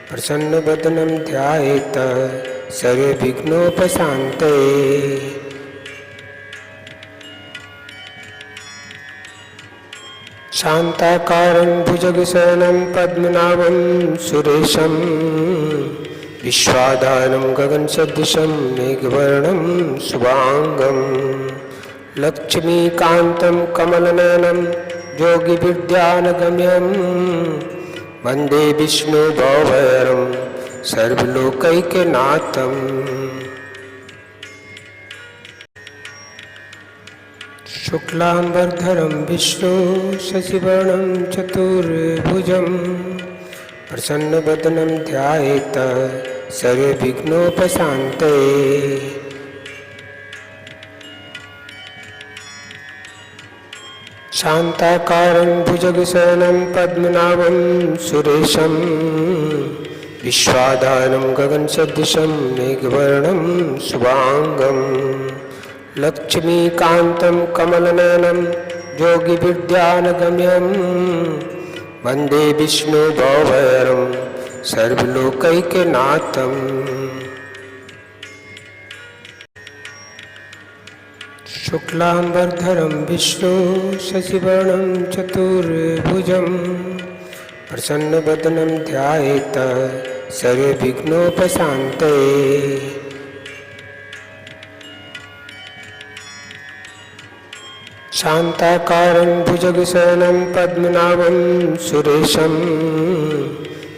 प्रसन्नवदनं ध्यायेत् सर्वविघ्नोपशान्तये। शान्ताकारं भुजगशयनं पद्मनाभं सुरेशं विश्वाधारं गगनसदृशं मेघवर्णं शुभांगं लक्ष्मीकान्तं कमलनयनं योगिविद्यानगम्यं वन्दे विष्णुभवरं सर्वलोकैकनाथम्। शुक्लांबरधरं विष्णु शशिवर्णं चतुर्भुजं प्रसन्नवदनं ध्यायेत् सर्वविघ्नोपशान्तये। शान्ताकारं भुजगशयनं पद्मनाभं सुरेशं विश्वाधारं गगनसदृशं मेघवर्णं शुभांगं लक्ष्मीकान्तं कमलनयनं योगिविद्यानगम्यं वन्दे विष्णुभवरं सर्वलोकैकनाथम्। शुक्लांबरधरं विष्णु शशिवर्णं चतुर्भुजं प्रसन्नवदनं ध्यायेत् सर्वविघ्नोपशान्तये। शान्ताकारं भुजगशयनं पद्मनाभं सुरेशं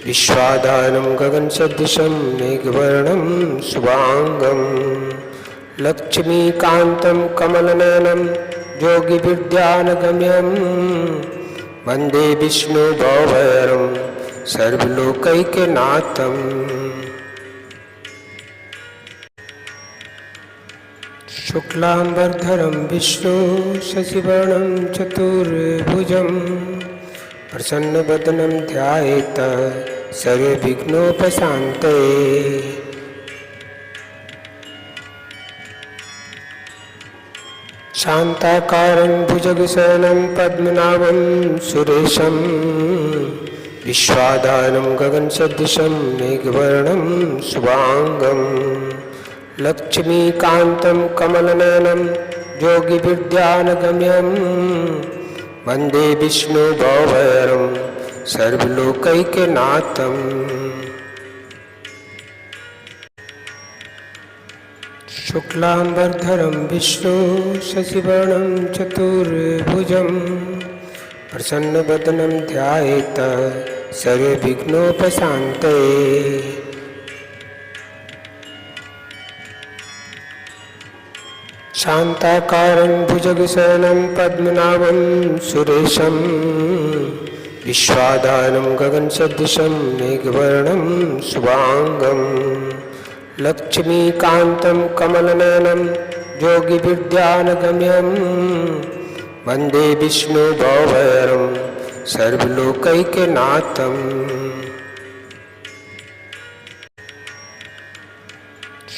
विश्वाधारं गगनसदृशं मेघवर्णं शुभांगं लक्ष्मीकान्तं कमलनयनं योगिविद्यानगम्यं वन्दे विष्णुभवरं सर्वलोकैकनाथं। शुक्लांबरधरं विष्णु शशिवर्णं चतुर्भुजं प्रसन्नवदनं ध्यायेत् सर्वविघ्नोपशान्तये। शान्ताकारं भुजगशयनं पद्मनाभं सुरेशं विश्वाधारं गगनसदृशं मेघवर्णं शुभांगं लक्ष्मीकान्तं कमलनयनं योगिविद्यानगम्यं वन्दे विष्णुभवरं सर्वलोकैकनाथं। शुक्लांबरधरं विष्णु शशिवर्णं चतुर्भुजं प्रसन्नवदनं ध्यायेत् सर्वविघ्नोपशान्तये। शान्ताकारं भुजगशयनं पद्मनाभं सुरेशं विश्वाधारं गगनसदृशं मेघवर्णं शुभांगं लक्ष्मीकान्तं कमलनयनं योगिविद्यानगम्यं वन्दे विष्णुभवरं सर्वलोकैकनाथं।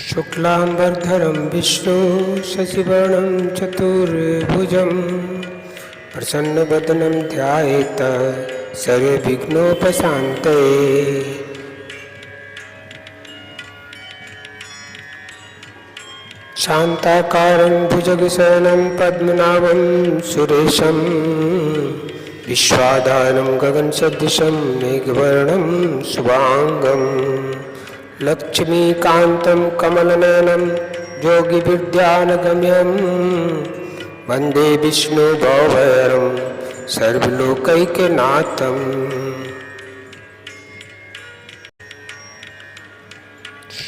शुक्लांबरधरं विष्णु शशिवर्णं चतुर्भुजं प्रसन्नवदनं ध्यायेत् सर्वविघ्नोपशान्तये। शान्ताकारं भुजगशयनं पद्मनाभं सुरेशं विश्वाधारं गगनसदृशं मेघवर्णं शुभांगं लक्ष्मीकान्तं कमलनयनं योगिविद्यानगम्यं वन्दे विष्णुभवरं सर्वलोकैकनाथं।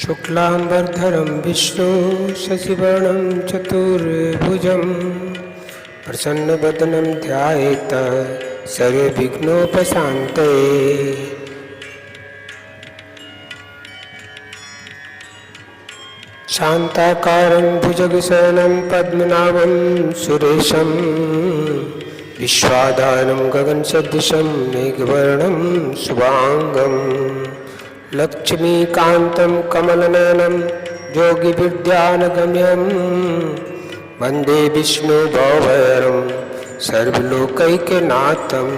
शुक्लांबरधरं विष्णु शशिवर्णं चतुर्भुजं प्रसन्नवदनं ध्यायेत् सर्वविघ्नोपशान्तये। शान्ताकारं भुजगशयनं पद्मनाभं सुरेशं विश्वाधारं गगनसदृशं मेघवर्णं शुभांगं लक्ष्मीकान्तं कमलनयनं योगिविद्यानगम्यं वन्दे विष्णुभवरं सर्वलोकैकनाथं।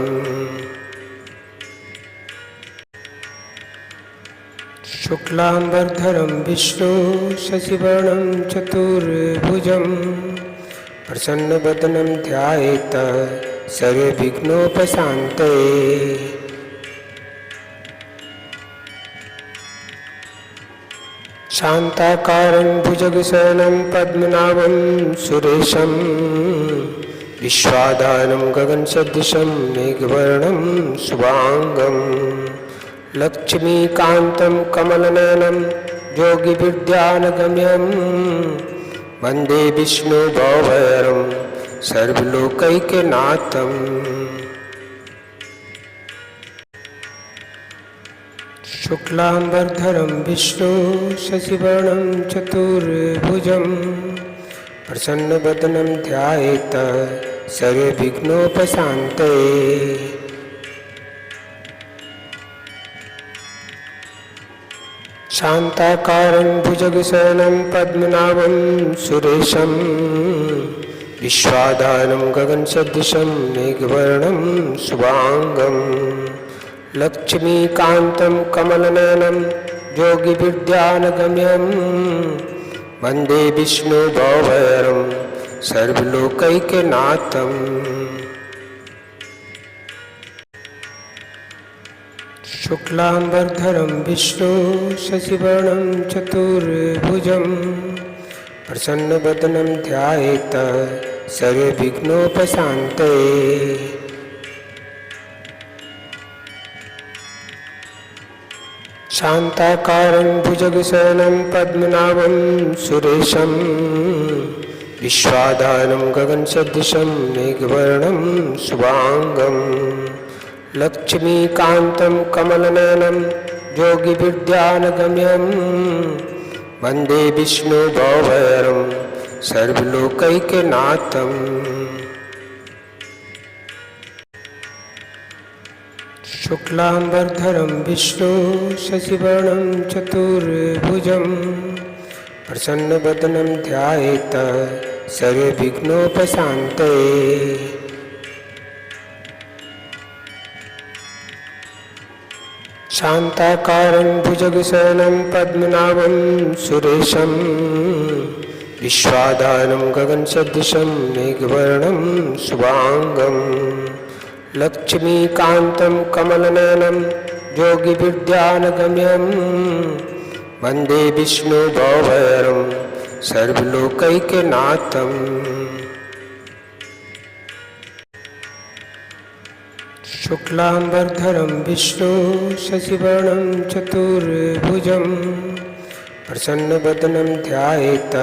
शुक्लांबरधरं विष्णु शशिवर्णं चतुर्भुजं प्रसन्नवदनं ध्यायेत् सर्वविघ्नोपशान्तये। शान्ताकारं भुजगशयनं पद्मनाभं सुरेशं विश्वाधारं गगनसदृशं मेघवर्णं शुभांगं लक्ष्मीकान्तं कमलनयनं योगिविद्यानगम्यं वन्दे विष्णुभवरं सर्वलोकैकनाथं। शुक्लांबरधरं विष्णु शशिवर्णं चतुर्भुजं प्रसन्नवदनं ध्यायेत् सर्वविघ्नोपशान्तये। शान्ताकारं भुजगशयनं पद्मनाभं सुरेशं विश्वाधारं गगनसदृशं मेघवर्णं शुभांगं लक्ष्मीकान्तं कमलनयनं योगिविद्यानगम्यं वन्दे विष्णुभवरं सर्वलोकैकनाथम्। शुक्लांबरधरं विष्णु शशिवर्णं चतुर्भुजं प्रसन्नवदनं ध्यायेत सर्वविघ्नोपशान्तये। शान्ताकारं भुजगशयनं पद्मनाभं सुरेशं विश्वाधारं गगनसदृशं मेघवर्णं शुभांगं लक्ष्मीकान्तं कमलनयनं योगिविद्यानगम्यं वन्दे विष्णुभवहरं सर्वलोकैकनाथम्। शुक्लांबरधरं विष्णु शशिवर्णं चतुर्भुजं प्रसन्नवदनं ध्यायेत सर्वविघ्नोपशान्तये। शान्ताकारं भुजगशयनं पद्मनाभं सुरेशं विश्वाधारं गगनसदृशं मेघवर्णं शुभांगं लक्ष्मीकान्तं कमलनयनं योगिविद्यानगम्यं वन्दे विष्णुभवहरं सर्वलोकैकनाथम्। शुक्लांबरधरं विष्णु शशिवर्णं चतुर्भुजं प्रसन्नवदनं ध्यायेत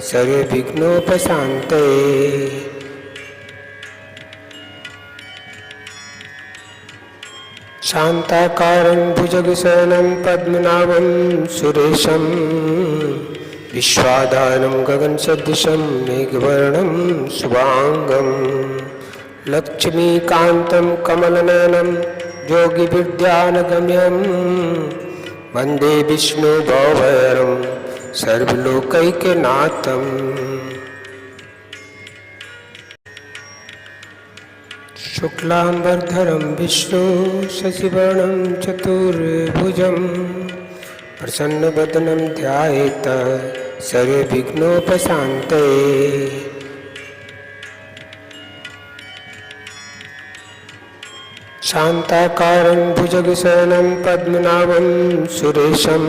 सर्वविघ्नोपशान्तये। शान्ताकारं भुजगशयनं पद्मनाभं सुरेशं विश्वाधारं गगनसदृशं मेघवर्णं शुभांगं लक्ष्मीकान्तं कमलनयनं योगिविद्यानगम्यं वन्दे विष्णुभवहरं सर्वलोकैकनाथम्। शुक्लांबरधरं विष्णु शशिवर्णं चतुर्भुजं प्रसन्नवदनं ध्यायेत सर्वविघ्नोपशान्तये। शान्ताकारं भुजगशयनं पद्मनाभं सुरेशं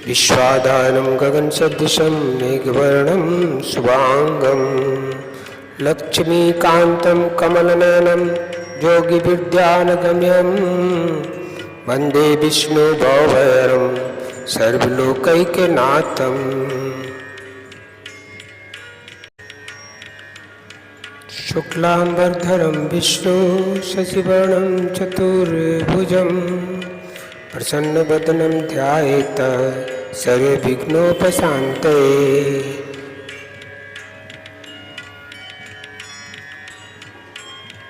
विश्वाधारं गगनसदृशं मेघवर्णं शुभांगं लक्ष्मीकान्तं कमलनयनं योगिविद्यानगम्यं वन्दे विष्णुभवहरं सर्वलोकैकनाथम्। शुक्लांबरधरं विष्णु शशिवर्णं चतुर्भुजं प्रसन्नवदनं ध्यायेत सर्वविघ्नोपशान्तये।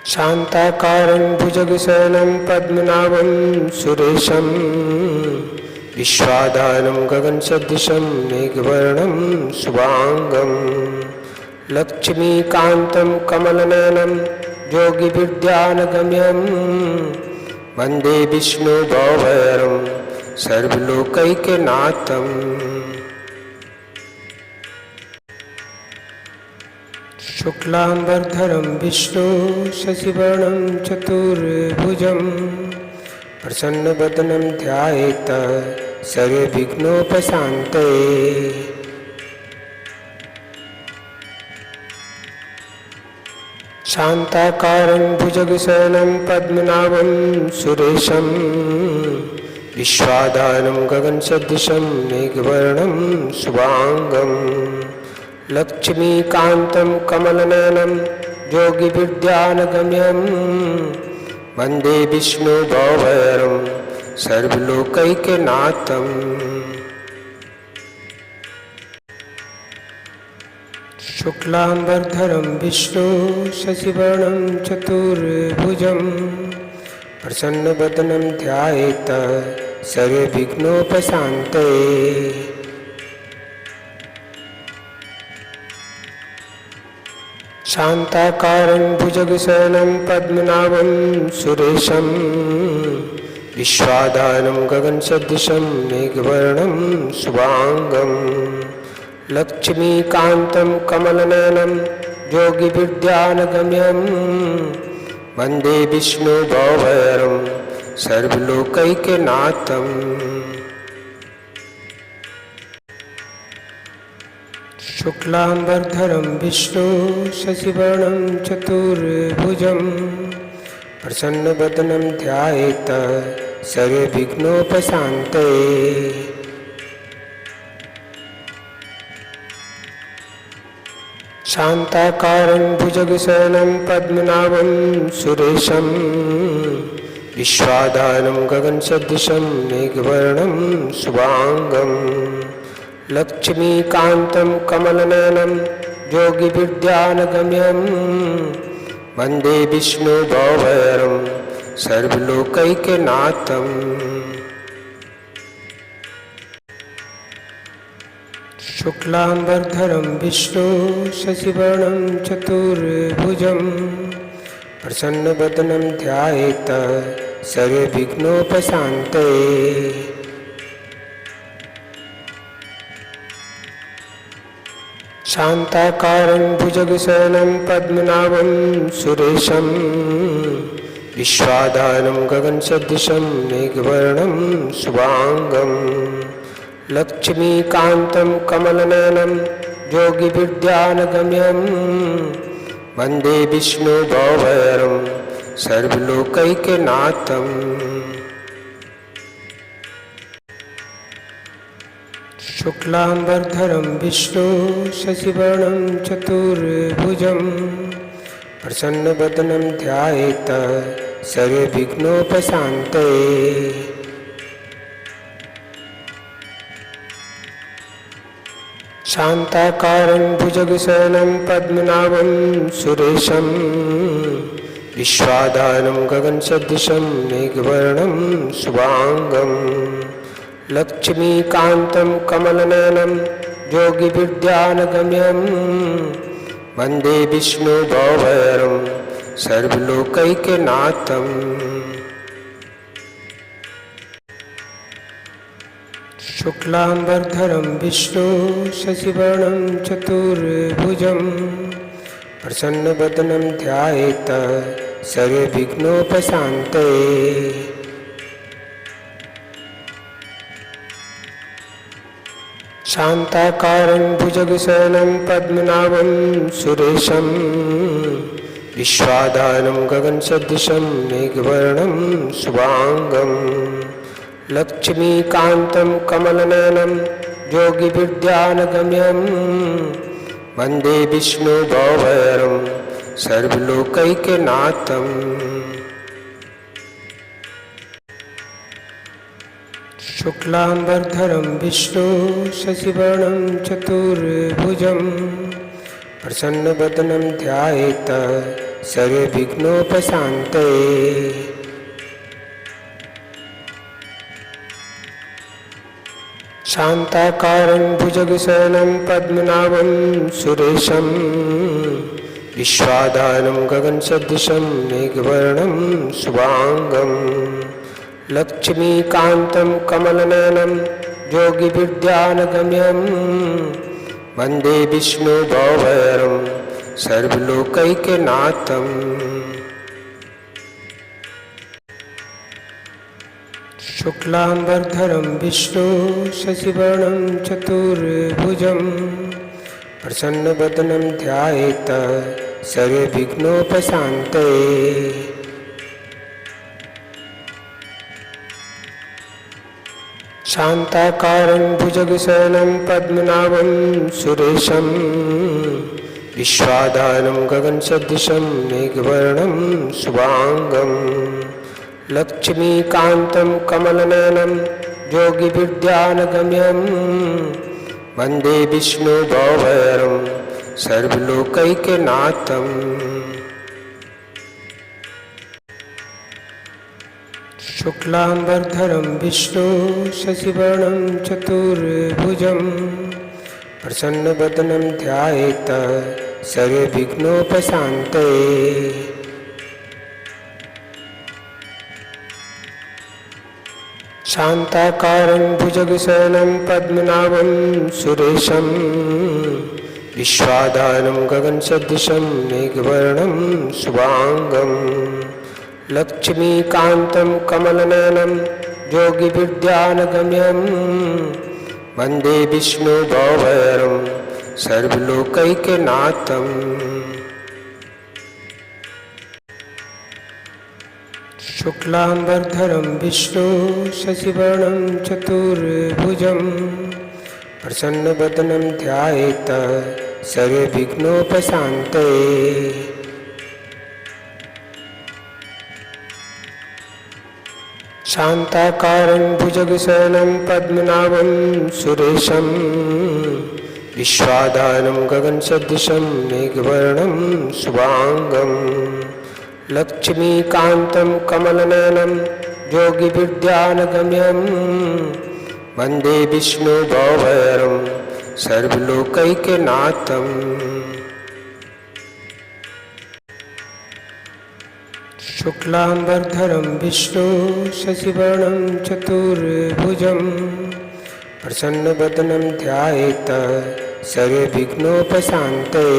शान्ताकारं भुजगशयनं पद्मनाभं सुरेशं विश्वाधारं गगनसदृशं मेघवर्णं शुभांगं लक्ष्मीकान्तं कमलनयनं योगिविद्यानगम्यं वन्दे विष्णुभवहरं सर्वलोकैकनाथम्। शुक्लांबरधरं विष्णु शशिवर्णं चतुर्भुजं प्रसन्नवदनं ध्यायेत सर्वविघ्नोपशान्तये। शान्ताकारं भुजगशयनं पद्मनाभं सुरेशं विश्वाधारं गगनसदृशं मेघवर्णं शुभांगं लक्ष्मीकान्तं कमलनयनं योगिविद्यानगम्यं वन्दे विष्णुभवहरं सर्वलोकैकनाथम्। शुक्लांबरधरं विष्णु शशिवर्णं चतुर्भुजं प्रसन्नवदनं ध्यायेत सर्वविघ्नोपशान्तये। शान्ताकारं भुजगशयनं पद्मनाभं सुरेशं विश्वाधारं गगनसदृशं मेघवर्णं शुभांगं लक्ष्मीकान्तं कमलनयनं योगिविद्यानगम्यं वन्दे विष्णुभवहरं सर्वलोकैकनाथम्। शुक्लाम्बरधरं विष्णु शशिवर्णं चतुर्भुजं प्रसन्नवदनं ध्यायेत् सर्वविघ्नोपशान्तये। शान्ताकारं भुजगशयनं पद्मनाभं सुरेशं विश्वाधारं गगनसदृशं मेघवर्णं शुभांगं लक्ष्मीकान्तं कमलनयनं योगिविद्यानगम्यं वन्दे विष्णुभवहरं सर्वलोकैकनाथम्। शुक्लाम्बरधरं विष्णु शशिवर्णं चतुर्भुजं प्रसन्नवदनं ध्यायेत् सर्वविघ्नोपशान्तये। शान्ताकारं भुजगशयनं पद्मनाभं सुरेशं विश्वाधारं गगनसदृशं मेघवर्णं शुभांगं लक्ष्मीकान्तं कमलनयनं योगिविद्यानगम्यं वन्दे विष्णुभवहरं सर्वलोकैकनाथम्। शुक्लाम्बरधरं विष्णु शशिवर्णं चतुर्भुजं प्रसन्नवदनं ध्यायेत् सर्वविघ्नोपशान्तये। शान्ताकारं भुजगशयनं पद्मनाभं सुरेशं विश्वाधारं गगनसदृशं मेघवर्णं शुभांगं लक्ष्मीकान्तं कमलनयनं योगिविद्यानगम्यं वन्दे विष्णुभवहरं सर्वलोकैकनाथम्। शुक्लाम्बरधरं विष्णु शशिवर्णं चतुर्भुजं प्रसन्नवदनं ध्यायेत् सर्वविघ्नोपशान्तये। शान्ताकारं भुजगशयनं पद्मनाभं सुरेशं विश्वाधारं गगनसदृशं मेघवर्णं शुभांगं लक्ष्मीकान्तं कमलनयनं योगिविद्यानगम्यं वन्दे विष्णुभवहरं सर्वलोकैकनाथम्। शुक्लाम्बरधरं विष्णु शशिवर्णं चतुर्भुजं प्रसन्नवदनं ध्यायेत् सर्वविघ्नोपशान्तये। शान्ताकारं भुजगशयनं पद्मनाभं सुरेशं विश्वाधारं गगनसदृशं मेघवर्णं शुभांगं लक्ष्मीकान्तं कमलनयनं योगिविद्यानगम्यं वन्दे विष्णुभवहरं सर्वलोकैकनाथम्। शुक्लाम्बरधरं विष्णु शशिवर्णं चतुर्भुजं प्रसन्नवदनं ध्यायेत् सर्वविघ्नोपशान्तये। शान्ताकारं भुजगशयनं पद्मनाभं सुरेशं विश्वाधारं गगनसदृशं मेघवर्णं शुभांगं लक्ष्मीकान्तं कमलनयनं योगिविद्यानगम्यं वन्दे विष्णुभवहरं सर्वलोकैकनाथम्। शुक्लाम्बरधरं विष्णु शशिवर्णं चतुर्भुजं प्रसन्नवदनं ध्यायेत् सर्वविघ्नोपशान्तये। शान्ताकारं भुजगशयनं पद्मनाभं सुरेशं विश्वाधारं गगनसदृशं मेघवर्णं शुभांगं लक्ष्मीकान्तं कमलनयनं योगिविद्यानगम्यं वन्दे विष्णुभवरं सर्वलोकैकनाथम्। शुक्लांबरधरं विष्णु शशिवर्णं चतुर्भुजं प्रसन्नवदनं ध्यायेत सर्वविघ्नोपशान्तये। शान्ताकारं भुजगशयनं पद्मनाभं सुरेशं विश्वाधारं गगनसदृशं मेघवर्णं शुभांगं लक्ष्मीकान्तं कमलनयनं योगिविद्यानगम्यं वन्दे विष्णुभवरं सर्वलोकैकनाथम्। शुक्लांबरधरं विष्णु शशिवर्णं चतुर्भुजं प्रसन्नवदनं ध्यायेत सर्वविघ्नोपशान्तये।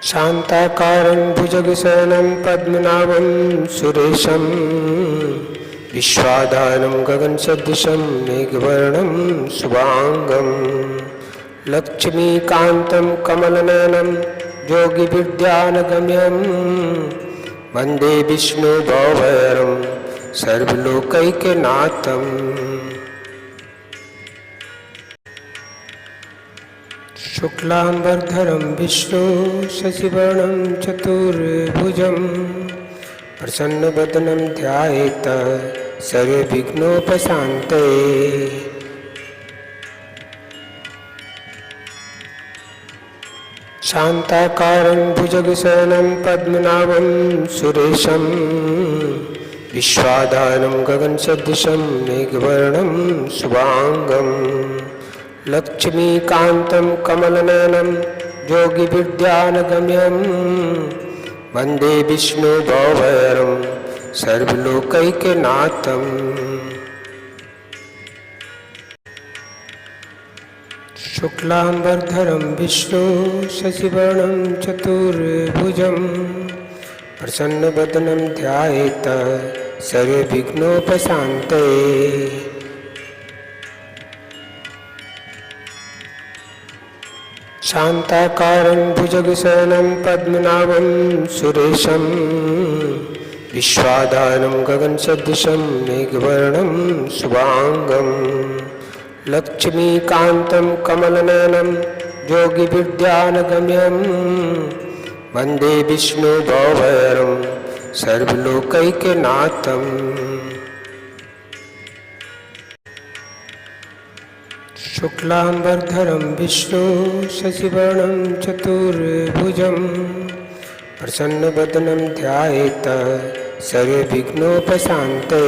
शान्ताकारं भुजगशयनं पद्मनाभं सुरेशं विश्वाधारं गगनसदृशं मेघवर्णं शुभांगं लक्ष्मीकान्तं कमलनयनं योगिविद्यानगम्यं वन्दे विष्णुभवरं सर्वलोकैकनाथम्। शुक्लांबरधरं विष्णु शशिवर्णं चतुर्भुजं प्रसन्नवदनं ध्यायेत सर्वविघ्नोपशान्तये। शान्ताकारं भुजगशयनं पद्मनाभं सुरेशं विश्वाधारं गगनसदृशं मेघवर्णं शुभांगं लक्ष्मीकान्तं कमलनयनं योगिविद्यानगम्यं वन्दे विष्णुभवरं सर्वलोकैकनाथम्। शुक्लांबरधरं विष्णु शशिवर्णं चतुर्भुजं प्रसन्नवदनं ध्यायेत सर्वविघ्नोपशान्तये। शान्ताकारं भुजगशयनं पद्मनाभं सुरेशं विश्वाधारं गगनसदृशं मेघवर्णं शुभांगं लक्ष्मीकान्तं कमलनयनं योगिविद्यानगम्यं वन्दे विष्णुभवरं सर्वलोकैकनाथम्। शुक्लांबरधरं विष्णु शशिवर्णं चतुर्भुजं प्रसन्नवदनं ध्यायेत सर्वविघ्नोपशान्तये।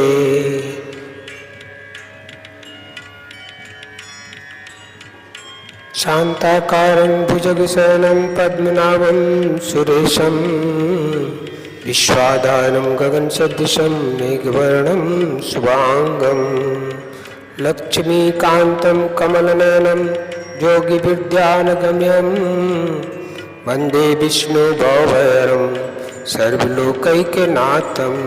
शान्ताकारं भुजगशयनं पद्मनाभं सुरेशं विश्वाधारं गगनसदृशं मेघवर्णं शुभांगं लक्ष्मीकान्तं कमलनयनं योगिविद्यानगम्यं वन्दे विष्णुभवरं सर्वलोकैकनाथम्।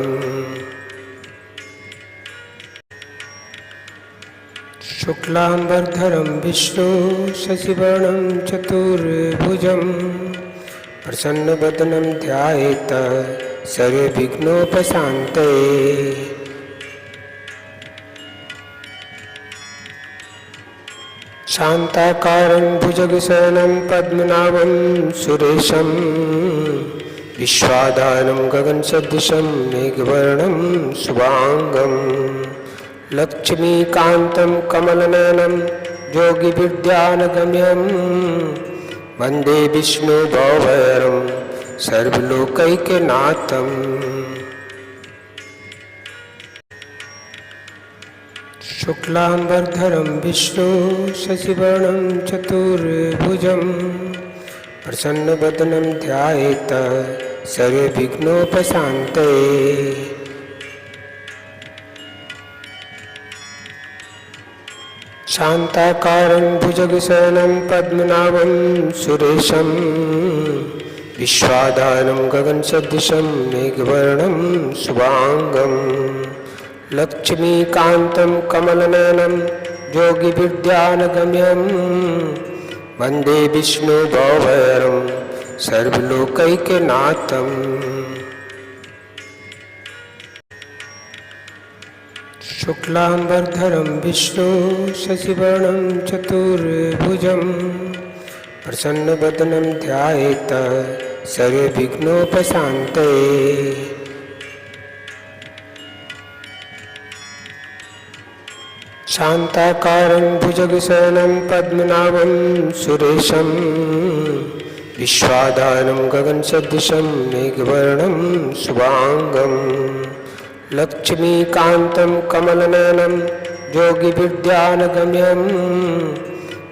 शुक्लांबरधरं विष्णु शशिवर्णं चतुर्भुजं प्रसन्नवदनं ध्यायेत सर्वविघ्नोपशान्तये। शान्ताकारं भुजगशयनं पद्मनाभं सुरेशं विश्वाधारं गगनसदृशं मेघवर्णं शुभांगं लक्ष्मीकान्तं कमलनयनं योगिविद्यानगम्यं वन्दे विष्णुभवरं सर्वलोकैकनाथम्। शुक्लांबरधरं विष्णु शशिवर्णं चतुर्भुजं प्रसन्नवदनं ध्यायेत सर्वविघ्नोपशान्तये। शान्ताकारं भुजगशयनं पद्मनाभं सुरेशं विश्वाधारं गगनसदृशं मेघवर्णं शुभांगं लक्ष्मीकान्तं कमलनयनं योगिविद्यानगम्यं वन्दे विष्णुभवरं सर्वलोकैकनाथं। शुक्लांबरधरं विष्णु शशिवर्णं चतुर्भुजं प्रसन्नवदनं ध्यायेत् सर्वविघ्नोपशान्तये। शान्ताकारं भुजगशयनं पद्मनाभं सुरेशं विश्वाधारं गगनसदृशं मेघवर्णं शुभांगं लक्ष्मीकान्तं कमलनयनं योगिविद्यानगम्यं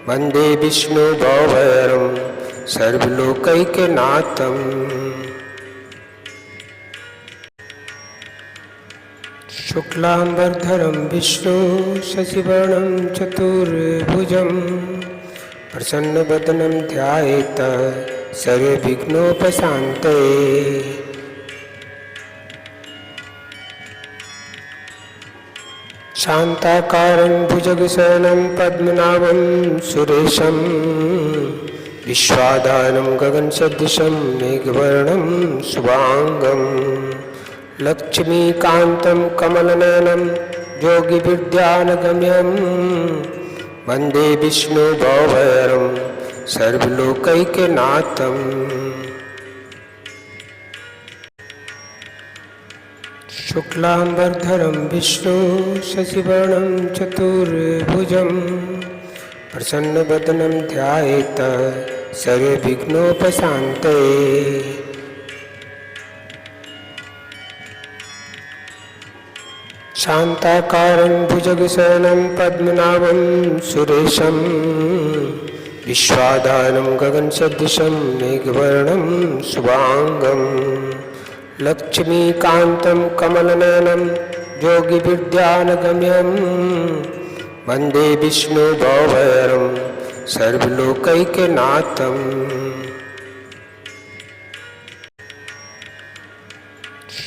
वन्दे विष्णुभवरं सर्वलोकैकनाथं। शुक्लांबरधरं विष्णु शशिवर्णं चतुर्भुजं प्रसन्नवदनं ध्यायेत् सर्वविघ्नोपशान्तये। शान्ताकारं भुजगशयनं पद्मनाभं सुरेशं विश्वाधारं गगनसदृशं मेघवर्णं शुभांगं लक्ष्मीकान्तं कमलनयनं योगिविद्यानगम्यं वन्दे विष्णुभवरं सर्वलोकैकनाथं। शुक्लांबरधरं विष्णु शशिवर्णं चतुर्भुजं प्रसन्नवदनं ध्यायेत् सर्वविघ्नोपशान्तये। शान्ताकारं भुजगशयनं पद्मनाभं सुरेशं विश्वाधारं गगनसदृशं मेघवर्णं शुभांगं लक्ष्मीकान्तं कमलनयनं योगिविद्यानगम्यं वन्दे विष्णुभवरं सर्वलोकैकनाथं।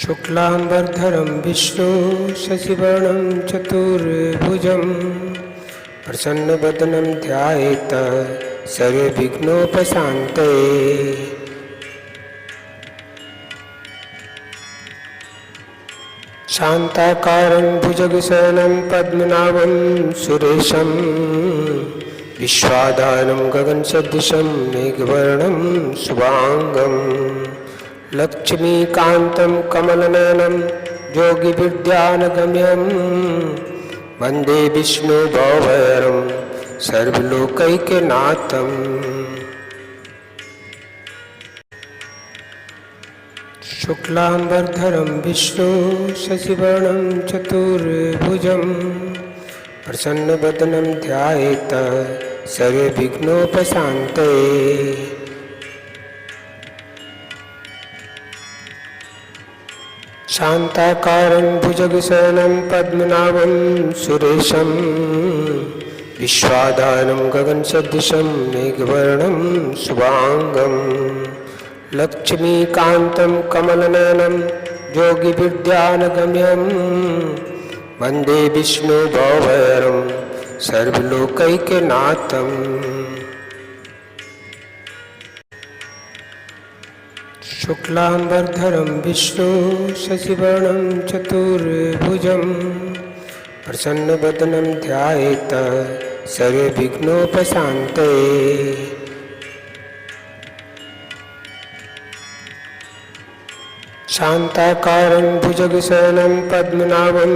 शुक्लांबरधरं विष्णु शशिवर्णं चतुर्भुजं प्रसन्नवदनं ध्यायेत् सर्वविघ्नोपशान्तये। शान्ताकारं भुजगशयनं पद्मनाभं सुरेशं विश्वाधारं गगनसदृशं मेघवर्णं शुभांगं लक्ष्मीकान्तं कमलनयनं योगिविद्यानगम्यं वन्दे विष्णुभवरं सर्वलोकैकनाथं। शुक्लांबरधरं विष्णु शशिवर्णं चतुर्भुजं प्रसन्नवदनं ध्यायेत् सर्वविघ्नोपशान्तये। शान्ताकारं भुजगशयनं पद्मनाभं सुरेशं विश्वाधारं गगनसदृशं मेघवर्णं शुभांगं लक्ष्मीकान्तं कमलनयनं योगिविद्यानगम्यं वन्दे विष्णुभवरं सर्वलोकैकनाथं। शुक्लांबरधरं विष्णु शशिवर्णं चतुर्भुजं प्रसन्नवदनं ध्यायेत् सर्वविघ्नोपशान्तये। शान्ताकारं भुजगशयनं पद्मनाभं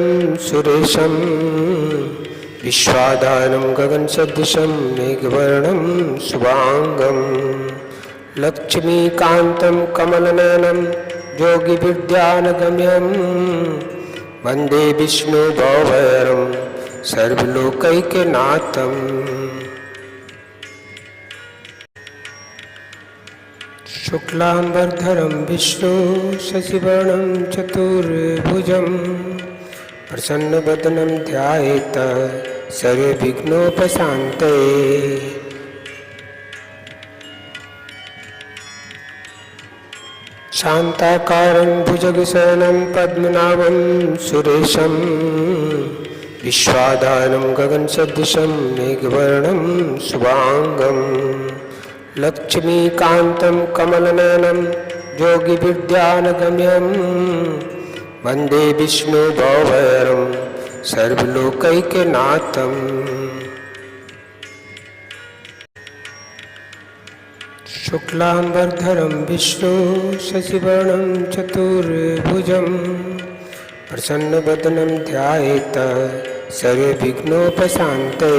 सुरेशं विश्वाधारं गगनसदृशं मेघवर्णं शुभांगं लक्ष्मीकान्तं कमलनयनं योगिविद्यानगम्यं वन्दे विष्णुभवरं सर्वलोकैकनाथं। शुक्लांबरधरं विष्णु शशिवर्णं चतुर्भुजं प्रसन्नवदनं ध्यायेत् सर्वविघ्नोपशान्तये। शान्ताकारं भुजगशयनं पद्मनाभं सुरेशं विश्वाधारं गगनसदृशं मेघवर्णं शुभांगं लक्ष्मीकान्तं कमलनयनं योगिविद्यानगम्यं वन्दे विष्णुभवरं सर्वलोकैकनाथम्। शुक्लांबरधरं विष्णु शशिवर्णं चतुर्भुजं प्रसन्नवदनं ध्यायेत् सर्वविघ्नोपशान्तये।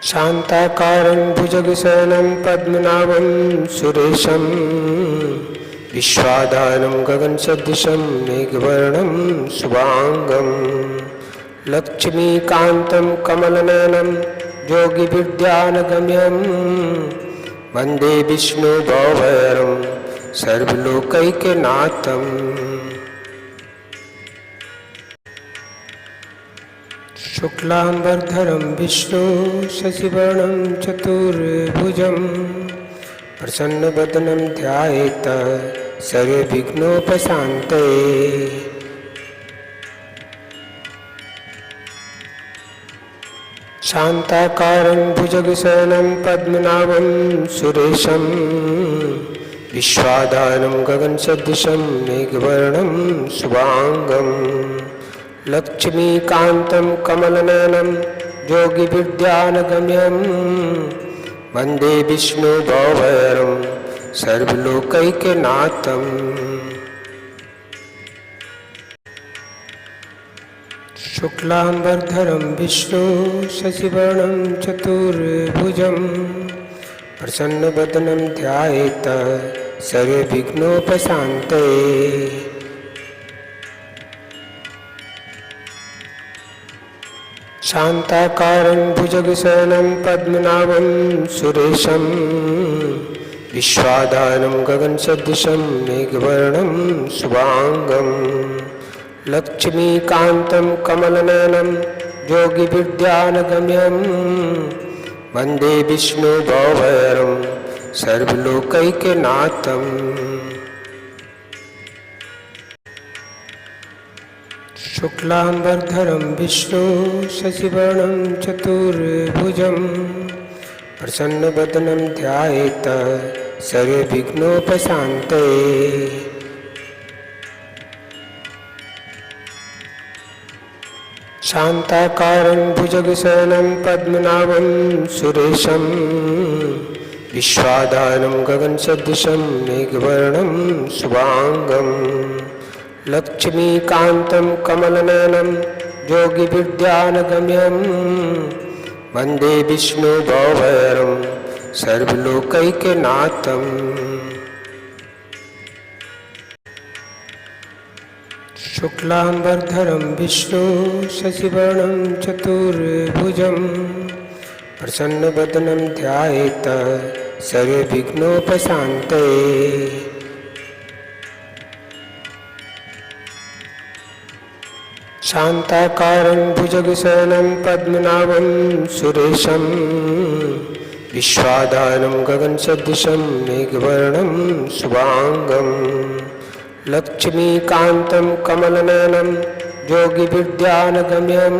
शान्ताकारं भुजगशयनं पद्मनाभं सुरेशं विश्वाधारं गगनसदृशं मेघवर्णं शुभांगं लक्ष्मीकान्तं कमलनयनं योगिविद्यानगम्यं वन्दे विष्णुभवरं सर्वलोकैकनाथम्। शुक्लांबरधरं विष्णु शशिवर्णं चतुर्भुजं प्रसन्नवदनं ध्यायेत् सर्वविघ्नोपशान्तये। शान्ताकारं भुजगशयनं पद्मनाभं सुरेशं विश्वाधारं गगनसदृशं मेघवर्णं शुभांगं लक्ष्मीकान्तं कमलनयनं योगिविद्यानगम्यं वन्दे विष्णुभवरं सर्वलोकैकनाथम्। शुक्लांबरधरं विष्णु शशिवर्णं चतुर्भुजं प्रसन्नवदनं ध्यायेत् सर्वविघ्नोपशान्तये। शान्ताकारं भुजगशयनं पद्मनाभं सुरेशं विश्वाधारं गगनसदृशं मेघवर्णं शुभांगं लक्ष्मीकान्तं कमलनयनं योगिविद्यानगम्यं वन्दे विष्णुभवरं सर्वलोकैकनाथम्। शुक्लांबरधरं विष्णु शशिवर्णं चतुर्भुजं प्रसन्नवदनं ध्यायेत् सर्वविघ्नोपशान्तये। शान्ताकारं भुजगशयनं पद्मनाभं सुरेशं विश्वाधारं गगनसदृशं मेघवर्णं शुभांगं लक्ष्मीकान्तं कमलनयनं योगिविद्यानगम्यं वन्दे विष्णुभवरं सर्वलोकैकनाथम्। शुक्लांबरधरं विष्णु शशिवर्णं चतुर्भुजं प्रसन्नवदनं ध्यायेत् सर्वविघ्नोपशान्तये। शान्ताकारं भुजगशयनं पद्मनाभं सुरेशं विश्वाधारं गगनसदृशं मेघवर्णं शुभांगं लक्ष्मीकान्तं कमलनयनं योगिविद्यानगम्यं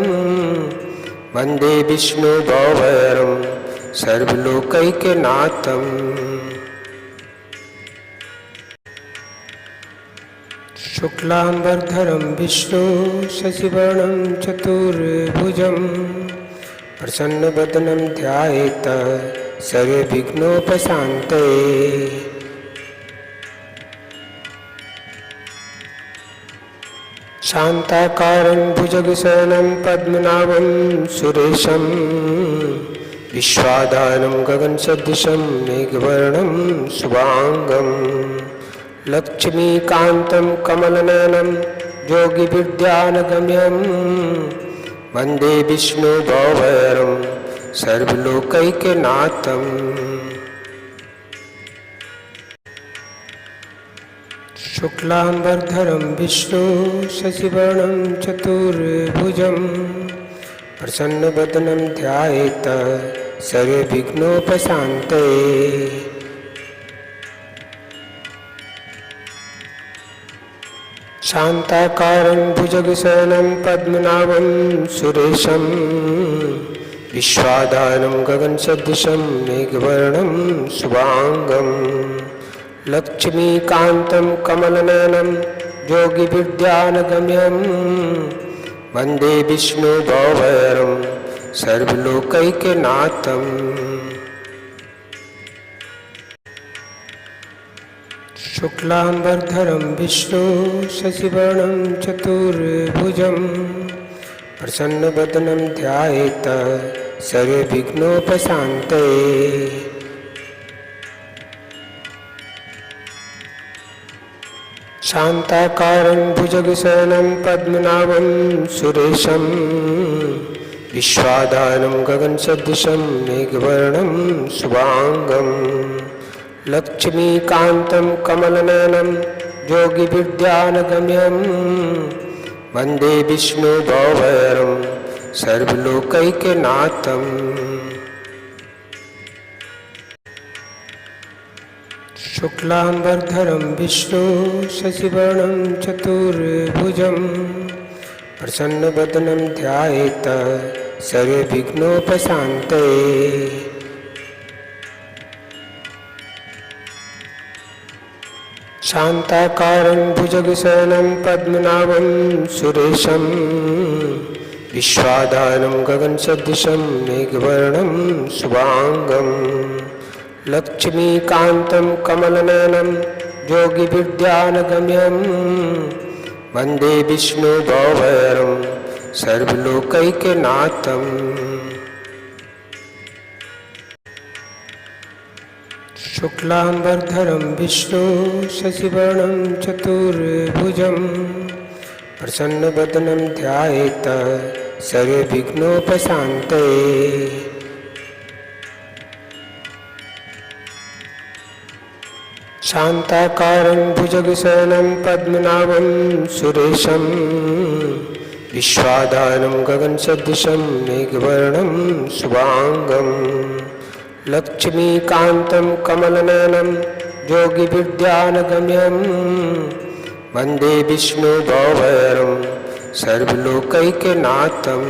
वन्दे विष्णुभवरं सर्वलोकैकनाथम्। शुक्लांबरधरं विष्णु शशिवर्णं चतुर्भुजं प्रसन्नवदनं ध्यायेत् सर्वविघ्नोपशान्तये। शान्ताकारं भुजगशयनं पद्मनाभं सुरेशं विश्वाधारं गगनसदृशं मेघवर्णं शुभांगं लक्ष्मीकान्तं कमलनयनं योगिविद्यानगम्यं वन्दे विष्णुभवरं सर्वलोकैकनाथम्। शुक्लांबरधरं विष्णु शशिवर्णं चतुर्भुजं प्रसन्नवदनं ध्यायेत् सर्वविघ्नोपशान्तये। शान्ताकारं भुजगशयनं पद्मनाभं सुरेशं विश्वाधारं गगनसदृशं मेघवर्णं शुभांगं लक्ष्मीकान्तं कमलनयनं योगिविद्यानगम्यं वन्दे विष्णुभवरं सर्वलोकैकनाथम्। शुक्लांबरधरं विष्णु शशिवर्णं चतुर्भुजं प्रसन्नवदनं ध्यायेत् सर्वविघ्नोपशान्तये। शान्ताकारं भुजगशयनं पद्मनाभं सुरेशं विश्वाधारं गगनसदृशं मेघवर्णं शुभांगं लक्ष्मीकान्तं कमलनयनं योगिविद्यानगम्यं वन्दे विष्णुभवरं सर्वलोकैकनाथम्। शुक्लांबरधरं विष्णु शशिवर्णं चतुर्भुजं प्रसन्नवदनं ध्यायेत् सर्वविघ्नोपशान्तये। शान्ताकारं भुजगशयनं पद्मनाभं सुरेशं विश्वाधारं गगनसदृशं मेघवर्णं शुभांगं लक्ष्मीकान्तं कमलनयनं योगिविद्यानगम्यं वन्दे विष्णुभवरं सर्वलोकैकनाथम्। शुक्लांबरधरं विष्णु शशिवर्णं चतुर्भुजं प्रसन्नवदनं ध्यायेत् सर्वविघ्नोपशान्तये। शान्ताकारं भुजगशयनं पद्मनाभं सुरेशं विश्वाधारं गगनसदृशं मेघवर्णं शुभांगं लक्ष्मीकान्तं कमलनयनं योगिविद्यानगम्यं वन्दे विष्णुभवरं सर्वलोकैकनाथम्। शुक्लांबरधरं विष्णु शशिवर्णं चतुर्भुजं प्रसन्नवदनं ध्यायेत् सर्वविघ्नोपशान्तये। शान्ताकारं भुजगशयनं पद्मनाभं सुरेशं विश्वाधारं गगनसदृशं मेघवर्णं शुभांगं लक्ष्मीकान्तं कमलनयनं योगिविद्यानगम्यं वन्दे विष्णुभवरं सर्वलोकैकनाथम्।